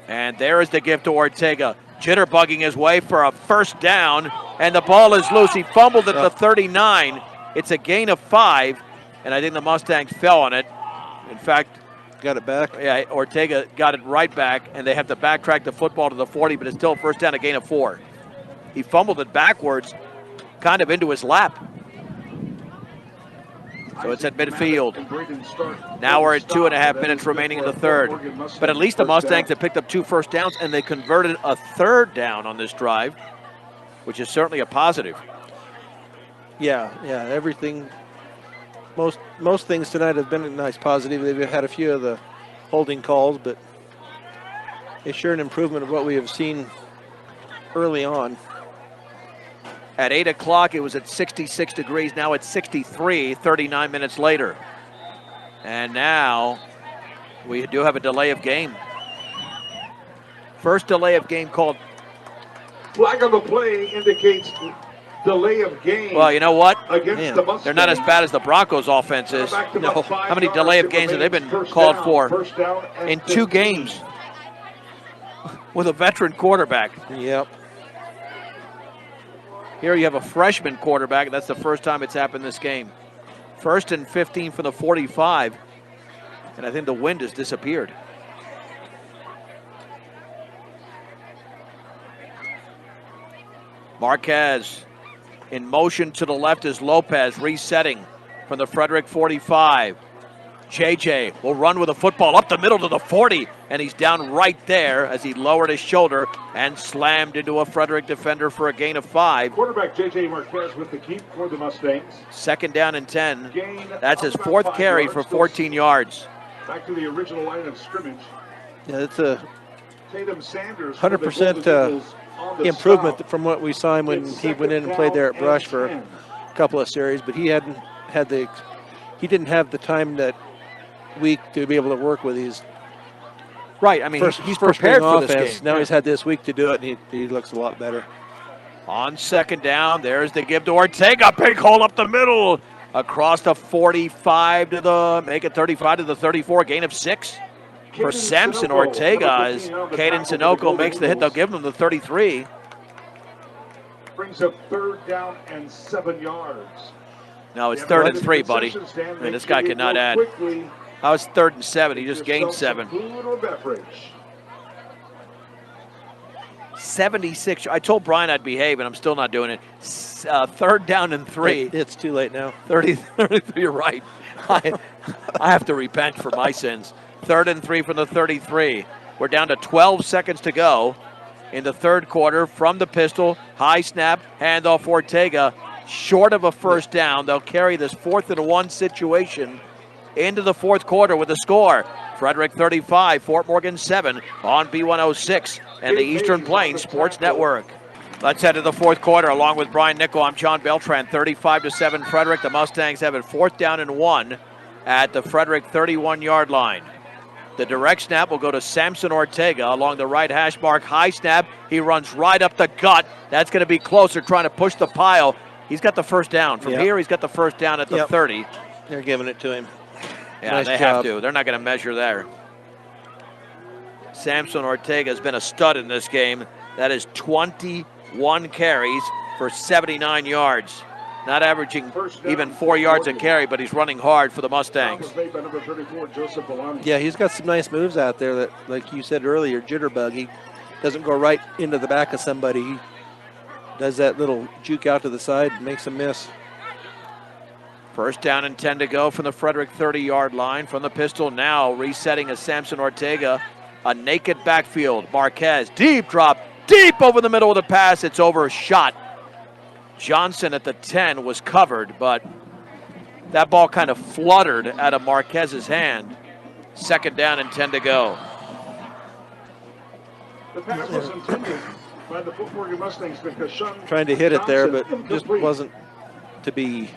And there is the give to Ortega. Jitterbugging his way for a 1st down, and the ball is loose. He fumbled at the 39. It's a gain of 5, and I think the Mustangs fell on it. In fact, got it back. Yeah, Ortega got it right back, and they have to backtrack the football to the 40, but it's still 1st down, a gain of 4. He fumbled it backwards, kind of into his lap. So it's at midfield. Now we're at 2.5 minutes remaining in the third. But at least the Mustangs have picked up 2 first downs, and they converted a 3rd down on this drive, which is certainly a positive. Yeah, everything. Most things tonight have been a nice positive. They've had a few of the holding calls, but it's sure an improvement of what we have seen early on. At 8 o'clock, it was at 66 degrees. Now it's 63, 39 minutes later. And now we do have a delay of game. First delay of game called. Flag on the play indicates delay of game. Well, you know what? Against the Mustangs. They're not as bad as the Broncos offense is. No. How many delay of games have they been called for in 2 games with a veteran quarterback? Yep. Here you have a freshman quarterback. That's the first time it's happened this game. 1st and 15 from the 45. And I think the wind has disappeared. Marquez in motion to the left is Lopez, resetting from the Frederick 45. JJ will run with the football up the middle to the 40, and he's down right there as he lowered his shoulder and slammed into a Frederick defender for a gain of 5. Quarterback JJ Marquez with the keep for the Mustangs. 2nd down and 10. Gain That's his about 4th 5 carry yards. for 14 yards. Back to the original line of scrimmage. Yeah, it's a Tatum Sanders 100% improvement from what we saw him when he went in and played there at Brush for a couple of series, but he didn't have the time that week to be able to work with these. Right, I mean, he's prepared for this game. Now he's had this week to do it, and he looks a lot better. On 2nd down, there's the give to Ortega. Big hole up the middle. Across the 45 to make it 35 to the 34. Gain of 6 for Samson Ortega as Caden Sunoco makes the hit. They'll give him the 33. Brings up 3rd down and 7 yards. No, it's 3rd and 3, buddy. And this guy cannot add. How is 3rd and 7? He just gained 7. 76. I told Brian I'd behave, and I'm still not doing it. 3rd down and 3. It's too late now. 33, you're right. I have to repent for my sins. 3rd and 3 from the 33. We're down to 12 seconds to go in the 3rd quarter from the pistol. High snap, handoff Ortega. Short of a 1st down. They'll carry this 4th and 1 situation into the 4th quarter with a score. Frederick 35, Fort Morgan 7 on B106 and the Eastern Plains Sports Network. Let's head to the 4th quarter along with Brian Nickel. I'm John Beltran. 35-7 Frederick. The Mustangs have it 4th down and 1 at the Frederick 31-yard line. The direct snap will go to Samson Ortega along the right hash mark. High snap. He runs right up the gut. That's going to be closer, trying to push the pile. He's got the 1st down. From here, he's got the 1st down at the 30. They're giving it to him. Yeah, nice they job. have to. They're not going to measure there. Samson Ortega has been a stud in this game. That is 21 carries for 79 yards. Not averaging even 4 yards a carry, but he's running hard for the Mustangs. Yeah, he's got some nice moves out there that, like you said earlier, jitterbug. He doesn't go right into the back of somebody. He does that little juke out to the side and makes them miss. 1st down and 10 to go from the Frederick 30-yard line. From the pistol now, resetting as Samson Ortega. A naked backfield. Marquez, deep drop, deep over the middle of the pass. It's overshot. Johnson at the 10 was covered, but that ball kind of fluttered out of Marquez's hand. 2nd down and 10 to go. The pass was intended by the Fort Morgan Mustangs because trying to hit it there, but just wasn't to be.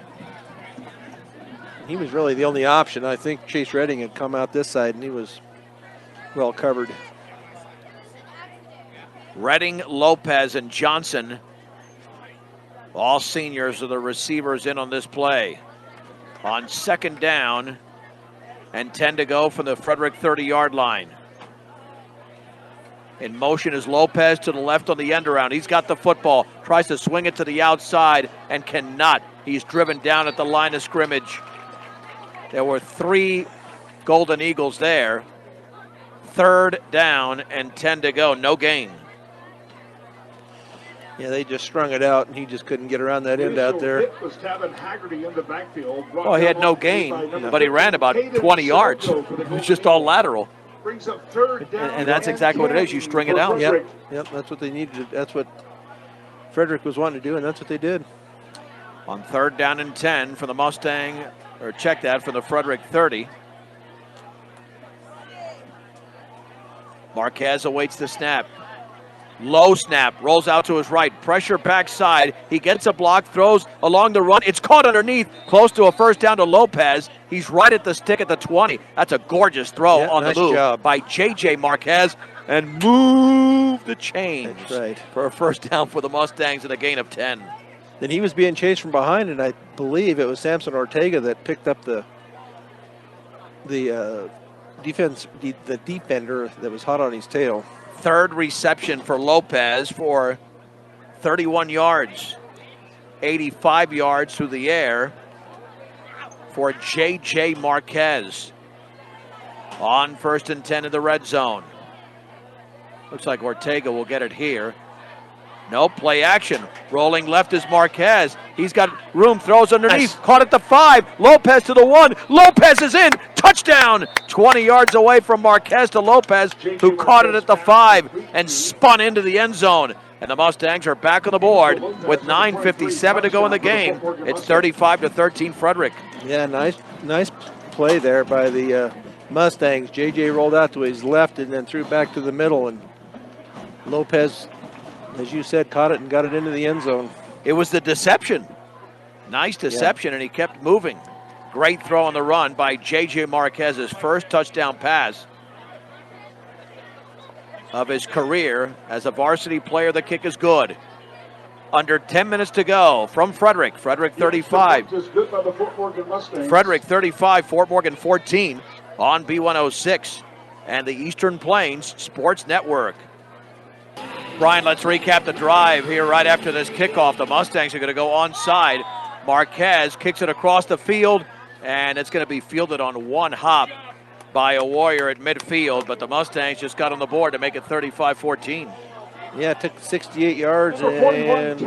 He was really the only option. I think Chase Redding had come out this side, and he was well covered. Redding, Lopez, and Johnson, all seniors, are the receivers in on this play. On 2nd down and 10 to go from the Frederick 30-yard line. In motion is Lopez to the left on the end around. He's got the football, tries to swing it to the outside and cannot. He's driven down at the line of scrimmage. There were 3 Golden Eagles there. 3rd down and 10 to go. No gain. Yeah, they just strung it out, and he just couldn't get around that end out there. Well, he had no gain, but he ran about 20 yards. It was just all lateral. And that's exactly what it is. You string it out. Yep, that's what they needed. That's what Frederick was wanting to do, and that's what they did. On 3rd down and 10 for the Mustang, or check that, for the Frederick 30. Marquez awaits the snap. Low snap, rolls out to his right, pressure backside. He gets a block, throws along the run. It's caught underneath, close to a first down to Lopez. He's right at the stick at the 20. That's a gorgeous throw on nice the move job by J.J. Marquez, and move the chains. That's right. For a first down for the Mustangs and a gain of 10. Then he was being chased from behind, and I believe it was Samson Ortega that picked up the defender that was hot on his tail. Third reception for Lopez for 31 yards. 85 yards through the air for J.J. Marquez. On 1st and 10 in the red zone. Looks like Ortega will get it here. No, play action. Rolling left is Marquez. He's got room, throws underneath. Nice. Caught at the 5. Lopez to the 1. Lopez is in. Touchdown. 20 yards away from Marquez to Lopez, who caught it at the 5 and spun into the end zone. And the Mustangs are back on the board with 9:57 to go in the game. It's 35-13 Frederick. Yeah, nice play there by the Mustangs. JJ rolled out to his left and then threw back to the middle, and Lopez, as you said, caught it and got it into the end zone. It was the deception. Nice deception, and he kept moving. Great throw on the run by J.J. Marquez's first touchdown pass of his career as a varsity player. The kick is good. Under 10 minutes to go from Frederick. Frederick 35. Frederick 35, Fort Morgan 14 on B106 and the Eastern Plains Sports Network. Brian, let's recap the drive here right after this kickoff. The Mustangs are going to go onside. Marquez kicks it across the field, and it's going to be fielded on one hop by a Warrior at midfield, but the Mustangs just got on the board to make it 35-14. Yeah, it took 68 yards and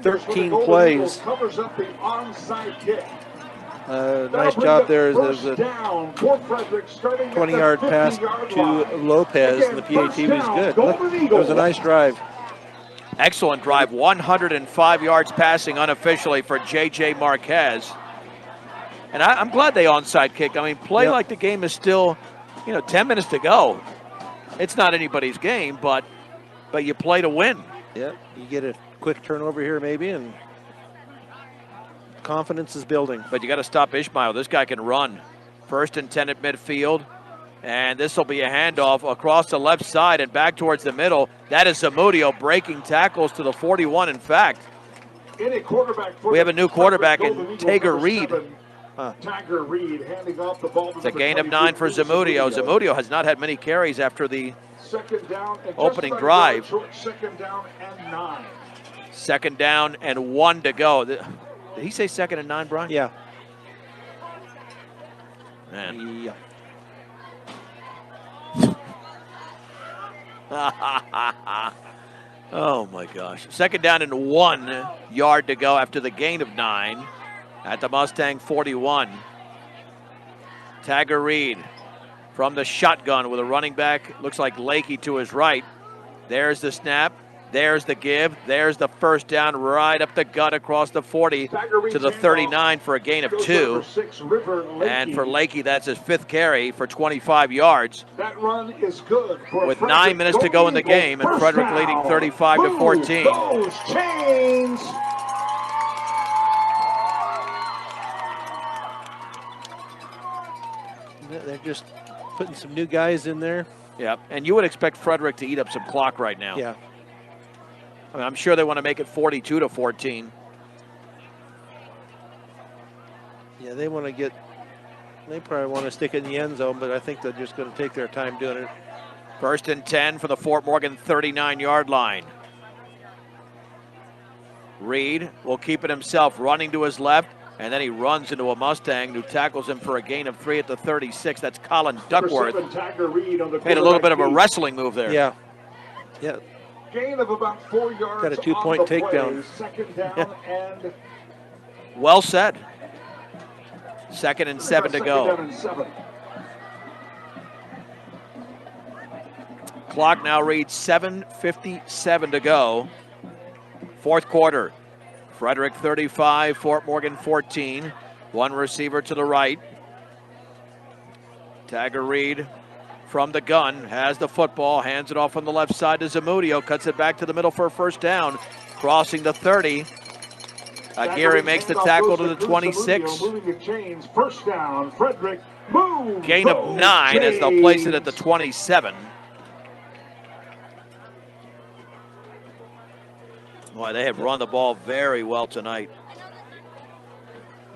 13 plays. Nice job there. There's a 20-yard pass to Lopez, and the PAT was good. It was a nice drive. Excellent drive. 105 yards passing unofficially for J.J. Marquez. And I'm glad they onside kicked. I mean, play like the game is still, 10 minutes to go. It's not anybody's game, but you play to win. Yeah, you get a quick turnover here maybe, and confidence is building. But you got to stop Ishmael. This guy can run. 1st and 10 at midfield. And this will be a handoff across the left side and back towards the middle. That is Zamudio breaking tackles to the 41, in fact. We have a new quarterback in Tager Reed. Tiger Reed handing off the ball to it's a gain of 9 for Zamudio. Zamudio has not had many carries after the opening drive. Second down and 9. 2nd down and 1 to go. Did he say 2nd and 9, Brian? Yeah. Man. Yeah. Oh my gosh. 2nd down and 1 yard to go after the gain of 9 at the Mustang 41. Tiger Reed from the shotgun with a running back. Looks like Lakey to his right. There's the snap. There's the give. There's the first down right up the gut across the 40 to the 39 for a gain of 2. And for Lakey, that's his 5th carry for 25 yards. That run is good. With 9 minutes to go in the game, and Frederick leading 35-14. Those chains. They're just putting some new guys in there. Yep, and you would expect Frederick to eat up some clock right now. Yeah. I mean, I'm sure they want to make it 42-14. Yeah, they probably want to stick it in the end zone, but I think they're just going to take their time doing it. 1st and 10 for the Fort Morgan 39-yard line. Reed will keep it himself, running to his left, and then he runs into a Mustang who tackles him for a gain of 3 at the 36. That's Colin Duckworth. Made a little bit of a wrestling move there. Yeah. Yeah. Gain of about 4 yards. Got a 2-point takedown. 2nd down and well said. 2nd and 7 to go. Clock now reads 7:57 to go. 4th quarter. Frederick 35, Fort Morgan 14. One receiver to the right. Tiger Reed from the gun, has the football, hands it off on the left side to Zamudio, cuts it back to the middle for a first down, crossing the 30. Aguirre makes the tackle to the 26. Moving the chains, first down, Frederick, move. Gain of 9 as they'll place it at the 27. Boy, they have run the ball very well tonight.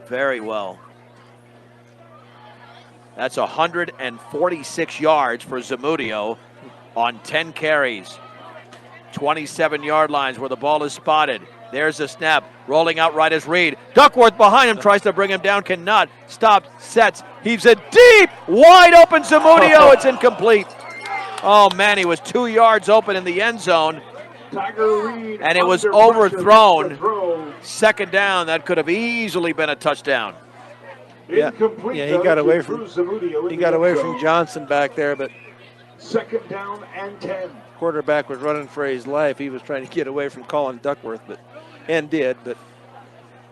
Very well. That's 146 yards for Zamudio on 10 carries. 27-yard lines where the ball is spotted. There's the snap. Rolling out right is Reed. Duckworth behind him, tries to bring him down, cannot. Stops, sets, heaves it deep. Wide open Zamudio. It's incomplete. Oh, man, he was 2 yards open in the end zone. And it was overthrown. Second down, that could have easily been a touchdown. Yeah, he got away from Johnson back there, but second down and 10. Quarterback was running for his life. He was trying to get away from Colin Duckworth, but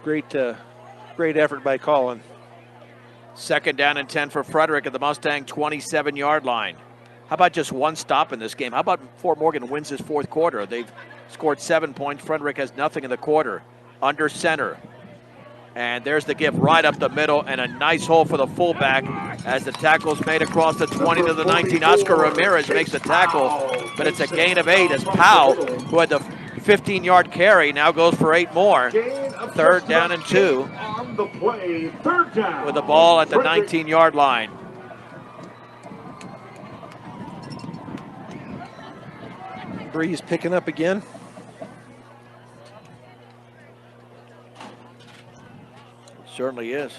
great effort by Colin. Second down and 10 for Frederick at the Mustang 27-yard line. How about just one stop in this game? How about Fort Morgan wins this fourth quarter? They've scored 7 points. Frederick has nothing in the quarter. Under center. And there's the give right up the middle and a nice hole for the fullback as the tackle's made across the 20 to the 19. Oscar Ramirez makes the tackle, but it's a gain of 8 as Powell, who had the 15-yard carry, now goes for 8 more. Third down and 2 with the ball at the 19-yard line. Breeze picking up again. Certainly is.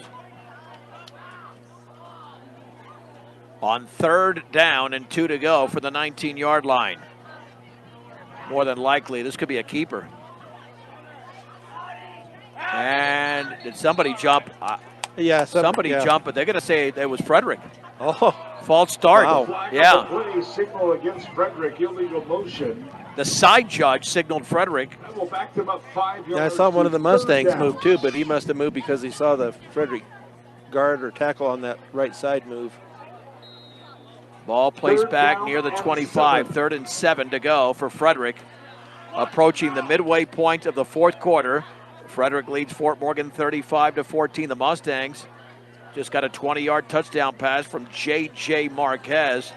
On third down and 2 to go for the 19-yard line. More than likely, this could be a keeper. And did somebody jump? Yeah, somebody jumped, but they're going to say it was Frederick. Oh, false start. Wow. Yeah. Signal against Frederick, illegal motion. The side judge signaled Frederick. Yeah, I saw one of the Mustangs move too, but he must have moved because he saw the Frederick guard or tackle on that right side move. Ball placed back near the 25. 3rd and 7 to go for Frederick. Approaching the midway point of the fourth quarter. Frederick leads Fort Morgan 35-14. The Mustangs just got a 20-yard touchdown pass from J.J. Marquez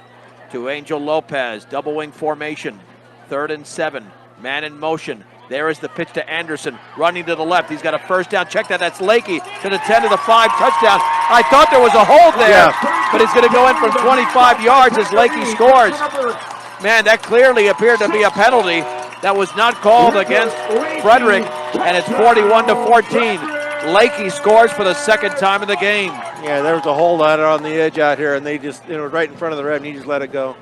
to Angel Lopez. Double wing formation. 3rd and 7. Man in motion. There is the pitch to Anderson. Running to the left. He's got a first down. Check that. That's Lakey to the 10 to the 5. Touchdown. I thought there was a hold there, but he's going to go in from 25 yards as Lakey scores. Man, that clearly appeared to be a penalty. That was not called against Frederick, and it's 41-14. Lakey scores for the second time in the game. Yeah, there was a hold on it on the edge out here, and they just, right in front of the ref, and he just let it go.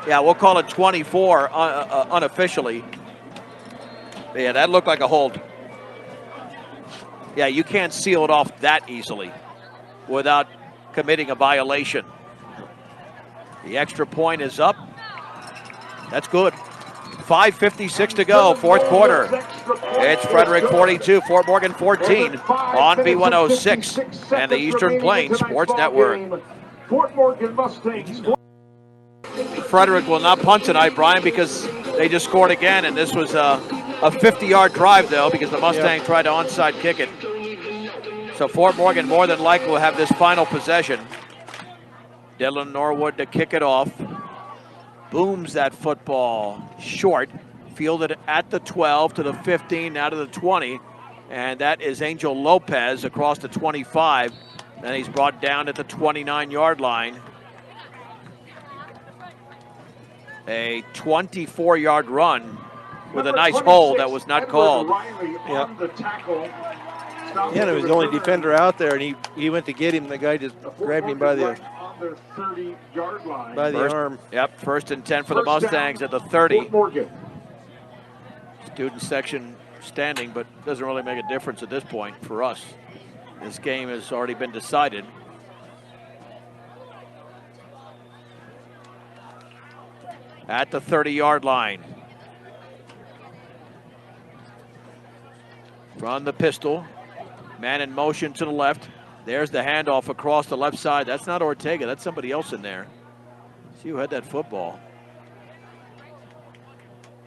Yeah, we'll call it 24 unofficially. Yeah, that looked like a hold. Yeah, you can't seal it off that easily without committing a violation. The extra point is up. That's good. 5:56 to go, fourth quarter. It's Frederick 42, Fort Morgan 14 on B106 and the Eastern Plains Sports Network. Fort Morgan Mustangs. Frederick will not punt tonight, Brian, because they just scored again, and this was a 50-yard drive, though, because the Mustangs tried to onside kick it. So Fort Morgan more than likely will have this final possession. Dylan Norwood to kick it off. Booms that football short. Fielded at the 12 to the 15, now to the 20. And that is Angel Lopez across the 25. Then he's brought down at the 29-yard line. A 24-yard run with a nice hold that was not called. Yeah, and it was the only defender out there, and he went to get him. The guy just grabbed him by the arm. Yep, 1st and 10 for the Mustangs at the 30. Student section standing, but doesn't really make a difference at this point for us. This game has already been decided. At the 30-yard line. From the pistol. Man in motion to the left. There's the handoff across the left side. That's not Ortega. That's somebody else in there. See who had that football.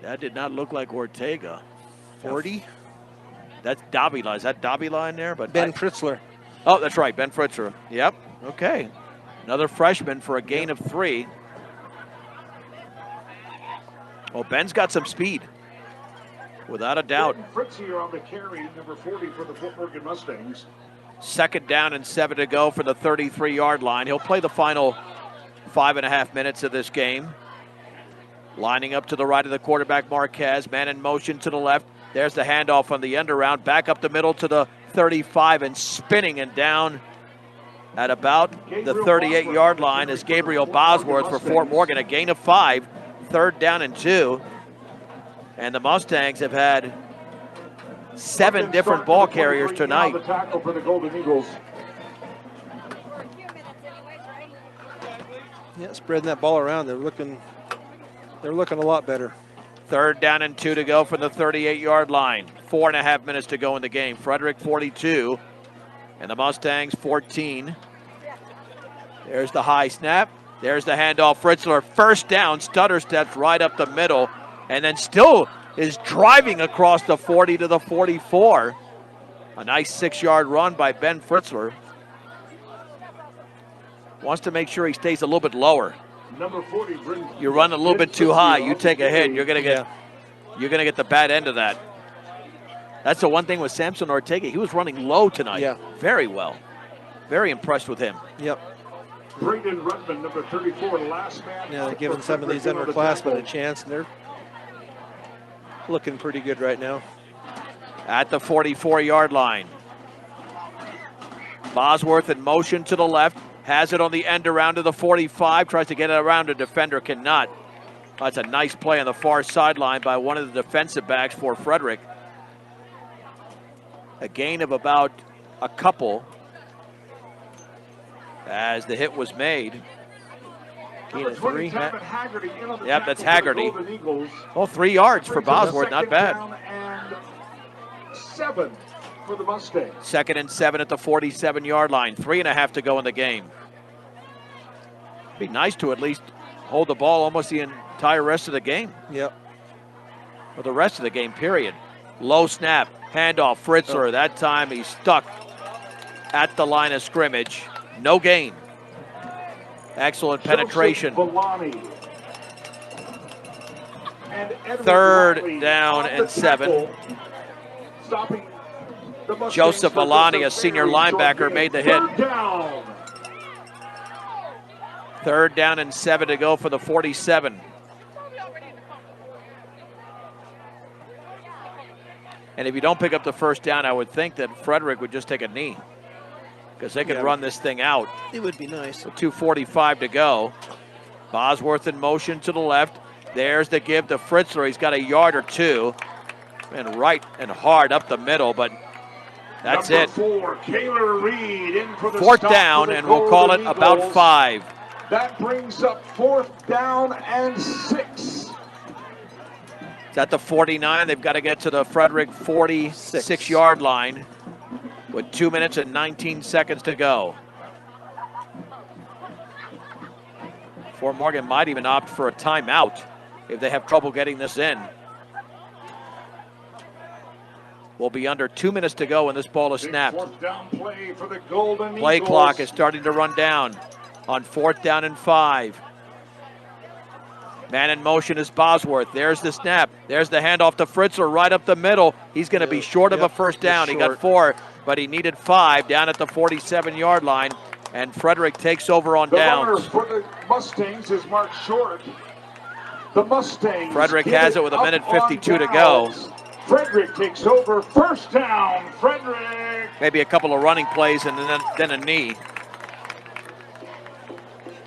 That did not look like Ortega. 40. That's Davila. Is that Davila in there? But Ben Fritzler. Oh, that's right, Ben Fritzler. Yep. Okay. Another freshman for a gain of 3. Well, Ben's got some speed, without a doubt. Fritz here on the carry, number 40 for the Fort Morgan Mustangs. 2nd down and 7 to go for the 33-yard line. He'll play the final 5.5 minutes of this game. Lining up to the right of the quarterback, Marquez. Man in motion to the left. There's the handoff on the end around. Back up the middle to the 35 and spinning and down at about the 38-yard line is Gabriel Bosworth for Fort Morgan. A gain of 5. 3rd down and 2. And the Mustangs have had 7 different ball carriers tonight. The tackle for the Golden Eagles. Yeah, spreading that ball around. They're looking a lot better. 3rd down and 2 to go from the 38-yard line. 4.5 minutes to go in the game. Frederick 42 and the Mustangs 14. There's the high snap. There's the handoff. Fritzler, 1st down, stutter steps right up the middle, and then still is driving across the 40 to the 44. A nice 6-yard run by Ben Fritzler. Wants to make sure he stays a little bit lower. Number 40 brings you run a little bit too high, you take a hit, you're gonna get the bad end of that. That's the one thing with Samson Ortega. He was running low tonight. Yeah. Very well. Very impressed with him. Yep. Braden Rudman, number 34, last man. Yeah, they're giving some of these underclassmen a chance, and they're looking pretty good right now. At the 44-yard line. Bosworth in motion to the left. Has it on the end around to the 45. Tries to get it around a defender. Cannot. That's a nice play on the far sideline by one of the defensive backs for Frederick. A gain of about a couple as the hit was made. Gain of 3. Yep, that's Haggerty. Oh, 3 yards for Bosworth. Not bad. 7 for the Mustangs. 2nd and 7 at the 47-yard line. 3.5 to go in the game. Be nice to at least hold the ball almost the entire rest of the game. Yep. Or the rest of the game, period. Low snap, handoff, Fritzler. That time he's stuck at the line of scrimmage. No gain. Excellent penetration. 3rd down and 7. Joseph Alani, a senior linebacker, made the hit. 3rd down and 7 to go for the 47. And if you don't pick up the 1st down, I would think that Frederick would just take a knee, because they could run this thing out. It would be nice. With 2:45 to go. Bosworth in motion to the left. There's the give to Fritzler. He's got a yard or 2. And right and hard up the middle, but that's it. 4, Kaylor Reed in for the 4th down, and we'll call it about 5. That brings up 4th down and 6. It's at the 49. They've got to get to the Frederick 46-yard line with 2 minutes and 19 seconds to go. Fort Morgan might even opt for a timeout if they have trouble getting this in. We'll be under 2 minutes to go when this ball is snapped. Play clock is starting to run down on 4th down and 5. Man in motion is Bosworth. There's the snap. There's the handoff to Fritzler right up the middle. He's going to be short of a 1st down. He got 4, but he needed 5 down at the 47-yard line. And Frederick takes over on downs. The runner for the Mustangs is marked short. The Mustangs. Frederick has it with 1:52 to go. Frederick takes over. 1st down, Frederick. Maybe a couple of running plays and then a knee,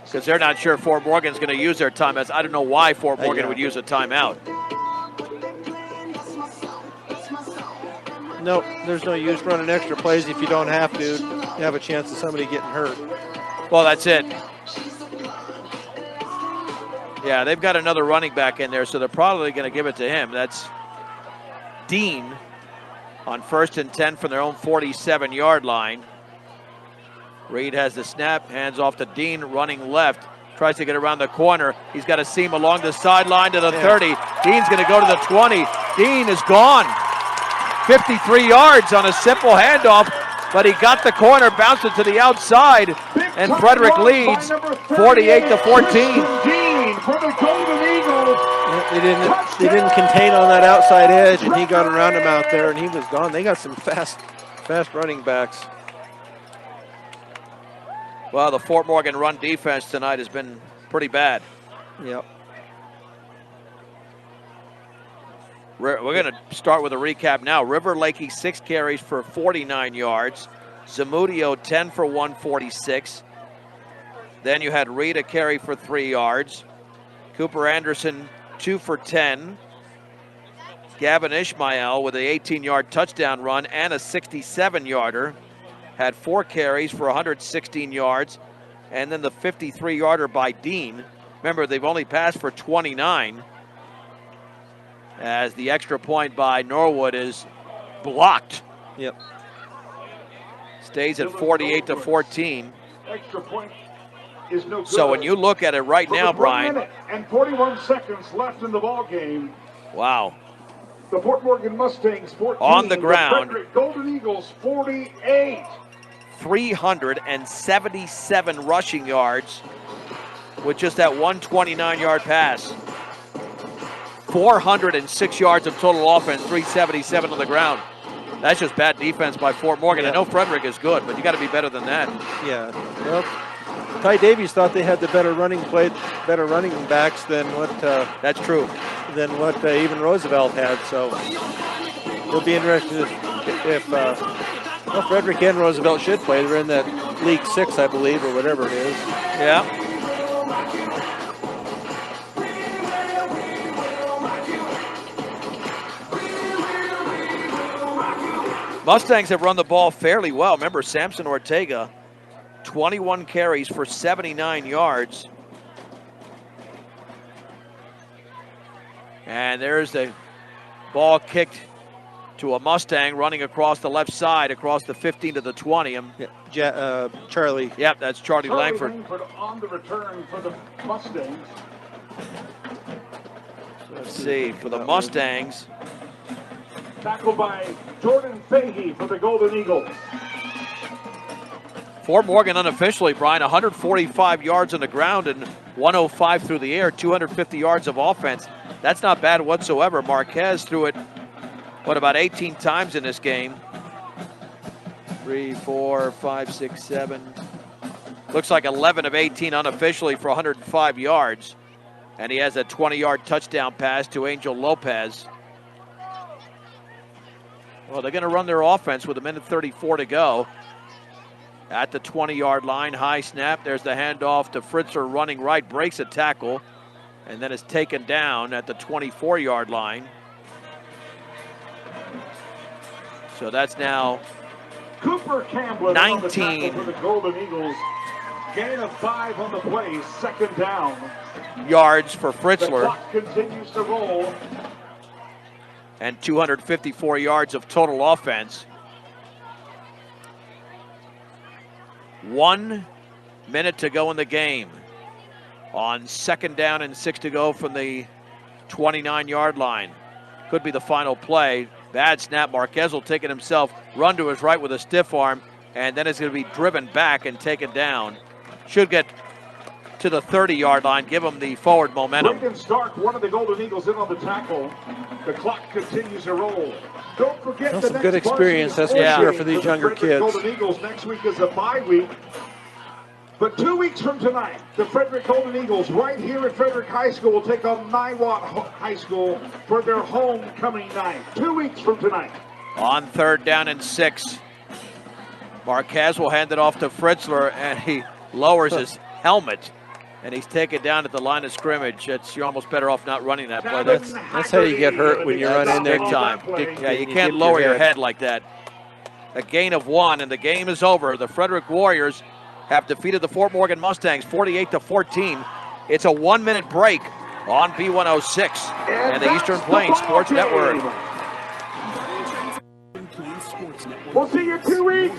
because they're not sure Fort Morgan's going to use their timeouts. I don't know why Fort Morgan would use a timeout. Nope, there's no use running extra plays if you don't have to. You have a chance of somebody getting hurt. Well, that's it. Yeah, they've got another running back in there, so they're probably going to give it to him. That's Dean on 1st and 10 from their own 47-yard line. Reed has the snap, hands off to Dean, running left. Tries to get around the corner. He's got a seam along the sideline to the 30. Dean's going to go to the 20. Dean is gone. 53 yards on a simple handoff, but he got the corner, bounced it to the outside, and Frederick leads 48 to 14. Dean for the Golden Eagles. They didn't contain on that outside edge, and he got around him out there, and he was gone. They got some fast running backs. Well, the Fort Morgan run defense tonight has been pretty bad. Yep. We're going to start with a recap now. River Lakey, 6 carries for 49 yards. Zamudio, 10 for 146. Then you had Reed, a carry for 3 yards. Cooper Anderson, 2 for 10. Gavin Ishmael with a 18-yard touchdown run and a 67-yarder. Had 4 carries for 116 yards. And then the 53-yarder by Dean. Remember, they've only passed for 29. As the extra point by Norwood is blocked. Yep. Stays at 48 to 14. Extra point is no good. So when you look at it right now, Brian. 1 minute and 41 seconds left in the ball game. Wow. The Fort Morgan Mustangs 14. On the ground. The Frederick Golden Eagles 48. 377 rushing yards with just that 129-yard pass. 406 yards of total offense, 377 on the ground. That's just bad defense by Fort Morgan. Yeah. I know Frederick is good, but you got to be better than that. Yeah. Well, Ty Davies thought they had the better running backs than what. That's true. Than what even Roosevelt had. So it'll be interesting if Frederick and Roosevelt should play. They're in that League 6, I believe, or whatever it is. Yeah. Mustangs have run the ball fairly well. Remember, Samson Ortega, 21 carries for 79 yards. And there's the ball kicked to a Mustang running across the left side, across the 15 to the 20. Charlie. Yep, that's Charlie Langford. On the return for the Mustangs. Let's see, for the Mustangs. Tackled by Jordan Fahey for the Golden Eagles. Fort Morgan unofficially, Brian, 145 yards on the ground and 105 through the air, 250 yards of offense. That's not bad whatsoever. Marquez threw it, about 18 times in this game? 3, 4, 5, 6, 7. Looks like 11 of 18 unofficially for 105 yards. And he has a 20-yard touchdown pass to Angel Lopez. Well, they're going to run their offense with 1:34 to go. At the 20-yard line, high snap. There's the handoff to Fritzler running right, breaks a tackle, and then is taken down at the 24-yard line. So that's now Cooper Campbell 19 for the Golden Eagles. Gain of 5 on the play, second down. Yards for The Fritzler. clock continues to roll. And 254 yards of total offense. 1 minute to go in the game. On second down and 6 to go from the 29-yard line. Could be the final play. Bad snap. Marquez will take it himself, run to his right with a stiff arm, and then it's going to be driven back and taken down. Should get to the 30-yard line, give him the forward momentum. Brendan Stark, one of the Golden Eagles, in on the tackle. The clock continues to roll. Don't forget That's the some good experience, that's for sure, for these younger kids. Golden Eagles next week is a bye week. But 2 weeks from tonight, the Frederick Golden Eagles, right here at Frederick High School, will take on Niwot High School for their homecoming night. 2 weeks from tonight. On third down and 6, Marquez will hand it off to Fritzler, and he lowers his helmet, and he's taken down at the line of scrimmage. You're almost better off not running that play. That's how you get hurt when you run in there. Big time. Yeah, you can't lower your head like that. A gain of 1, and the game is over. The Frederick Warriors have defeated the Fort Morgan Mustangs 48 to 14. It's a 1 minute break on B106 and the Eastern Plains Sports Network. We'll see you in 2 weeks.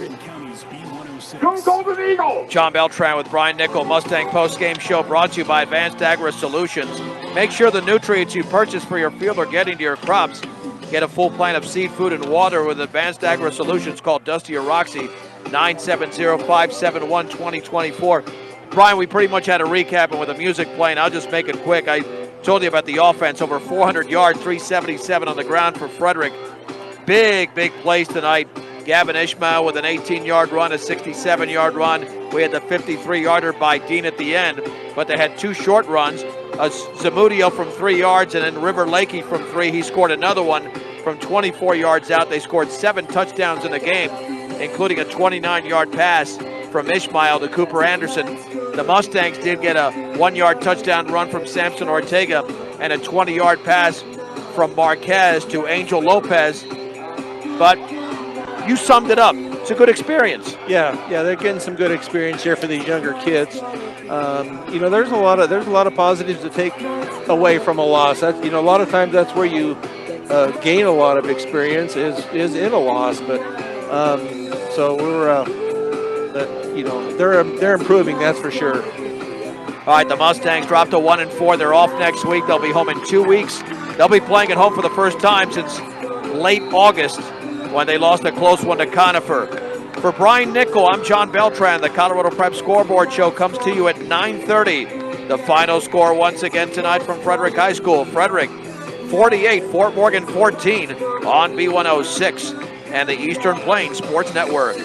Go Golden Eagles! John Beltran with Brian Nickel, Mustang Post-Game Show, brought to you by Advanced Agri Solutions. Make sure the nutrients you purchase for your field are getting to your crops. Get a full plan of seed, food, and water with Advanced Agri Solutions. Call Dusty or Roxy, 970-571-2024. Brian, we pretty much had a recap, and with the music playing, I'll just make it quick. I told you about the offense, over 400 yards, 377 on the ground for Frederick. Big plays tonight. Gavin Ishmael with an 18-yard run, a 67-yard run. We had the 53-yarder by Dean at the end, but they had 2 short runs. Zamudio from 3 yards, and then River Lakey from 3. He scored another one from 24 yards out. They scored 7 touchdowns in the game, including a 29-yard pass from Ishmael to Cooper Anderson. The Mustangs did get a 1-yard touchdown run from Samson Ortega and a 20-yard pass from Marquez to Angel Lopez. But you summed it up. It's a good experience. Yeah, they're getting some good experience here for these younger kids. There's a lot of positives to take away from a loss. That's, a lot of times that's where you gain a lot of experience is in a loss. But so we're they're improving, that's for sure. All right, the Mustangs dropped to 1-4. They're off next week. They'll be home in 2 weeks. They'll be playing at home for the first time since late August, when they lost a close one to Conifer. For Brian Nickel, I'm John Beltran. The Colorado Prep Scoreboard Show comes to you at 9:30. The final score once again tonight from Frederick High School. Frederick 48, Fort Morgan 14 on B106 and the Eastern Plains Sports Network.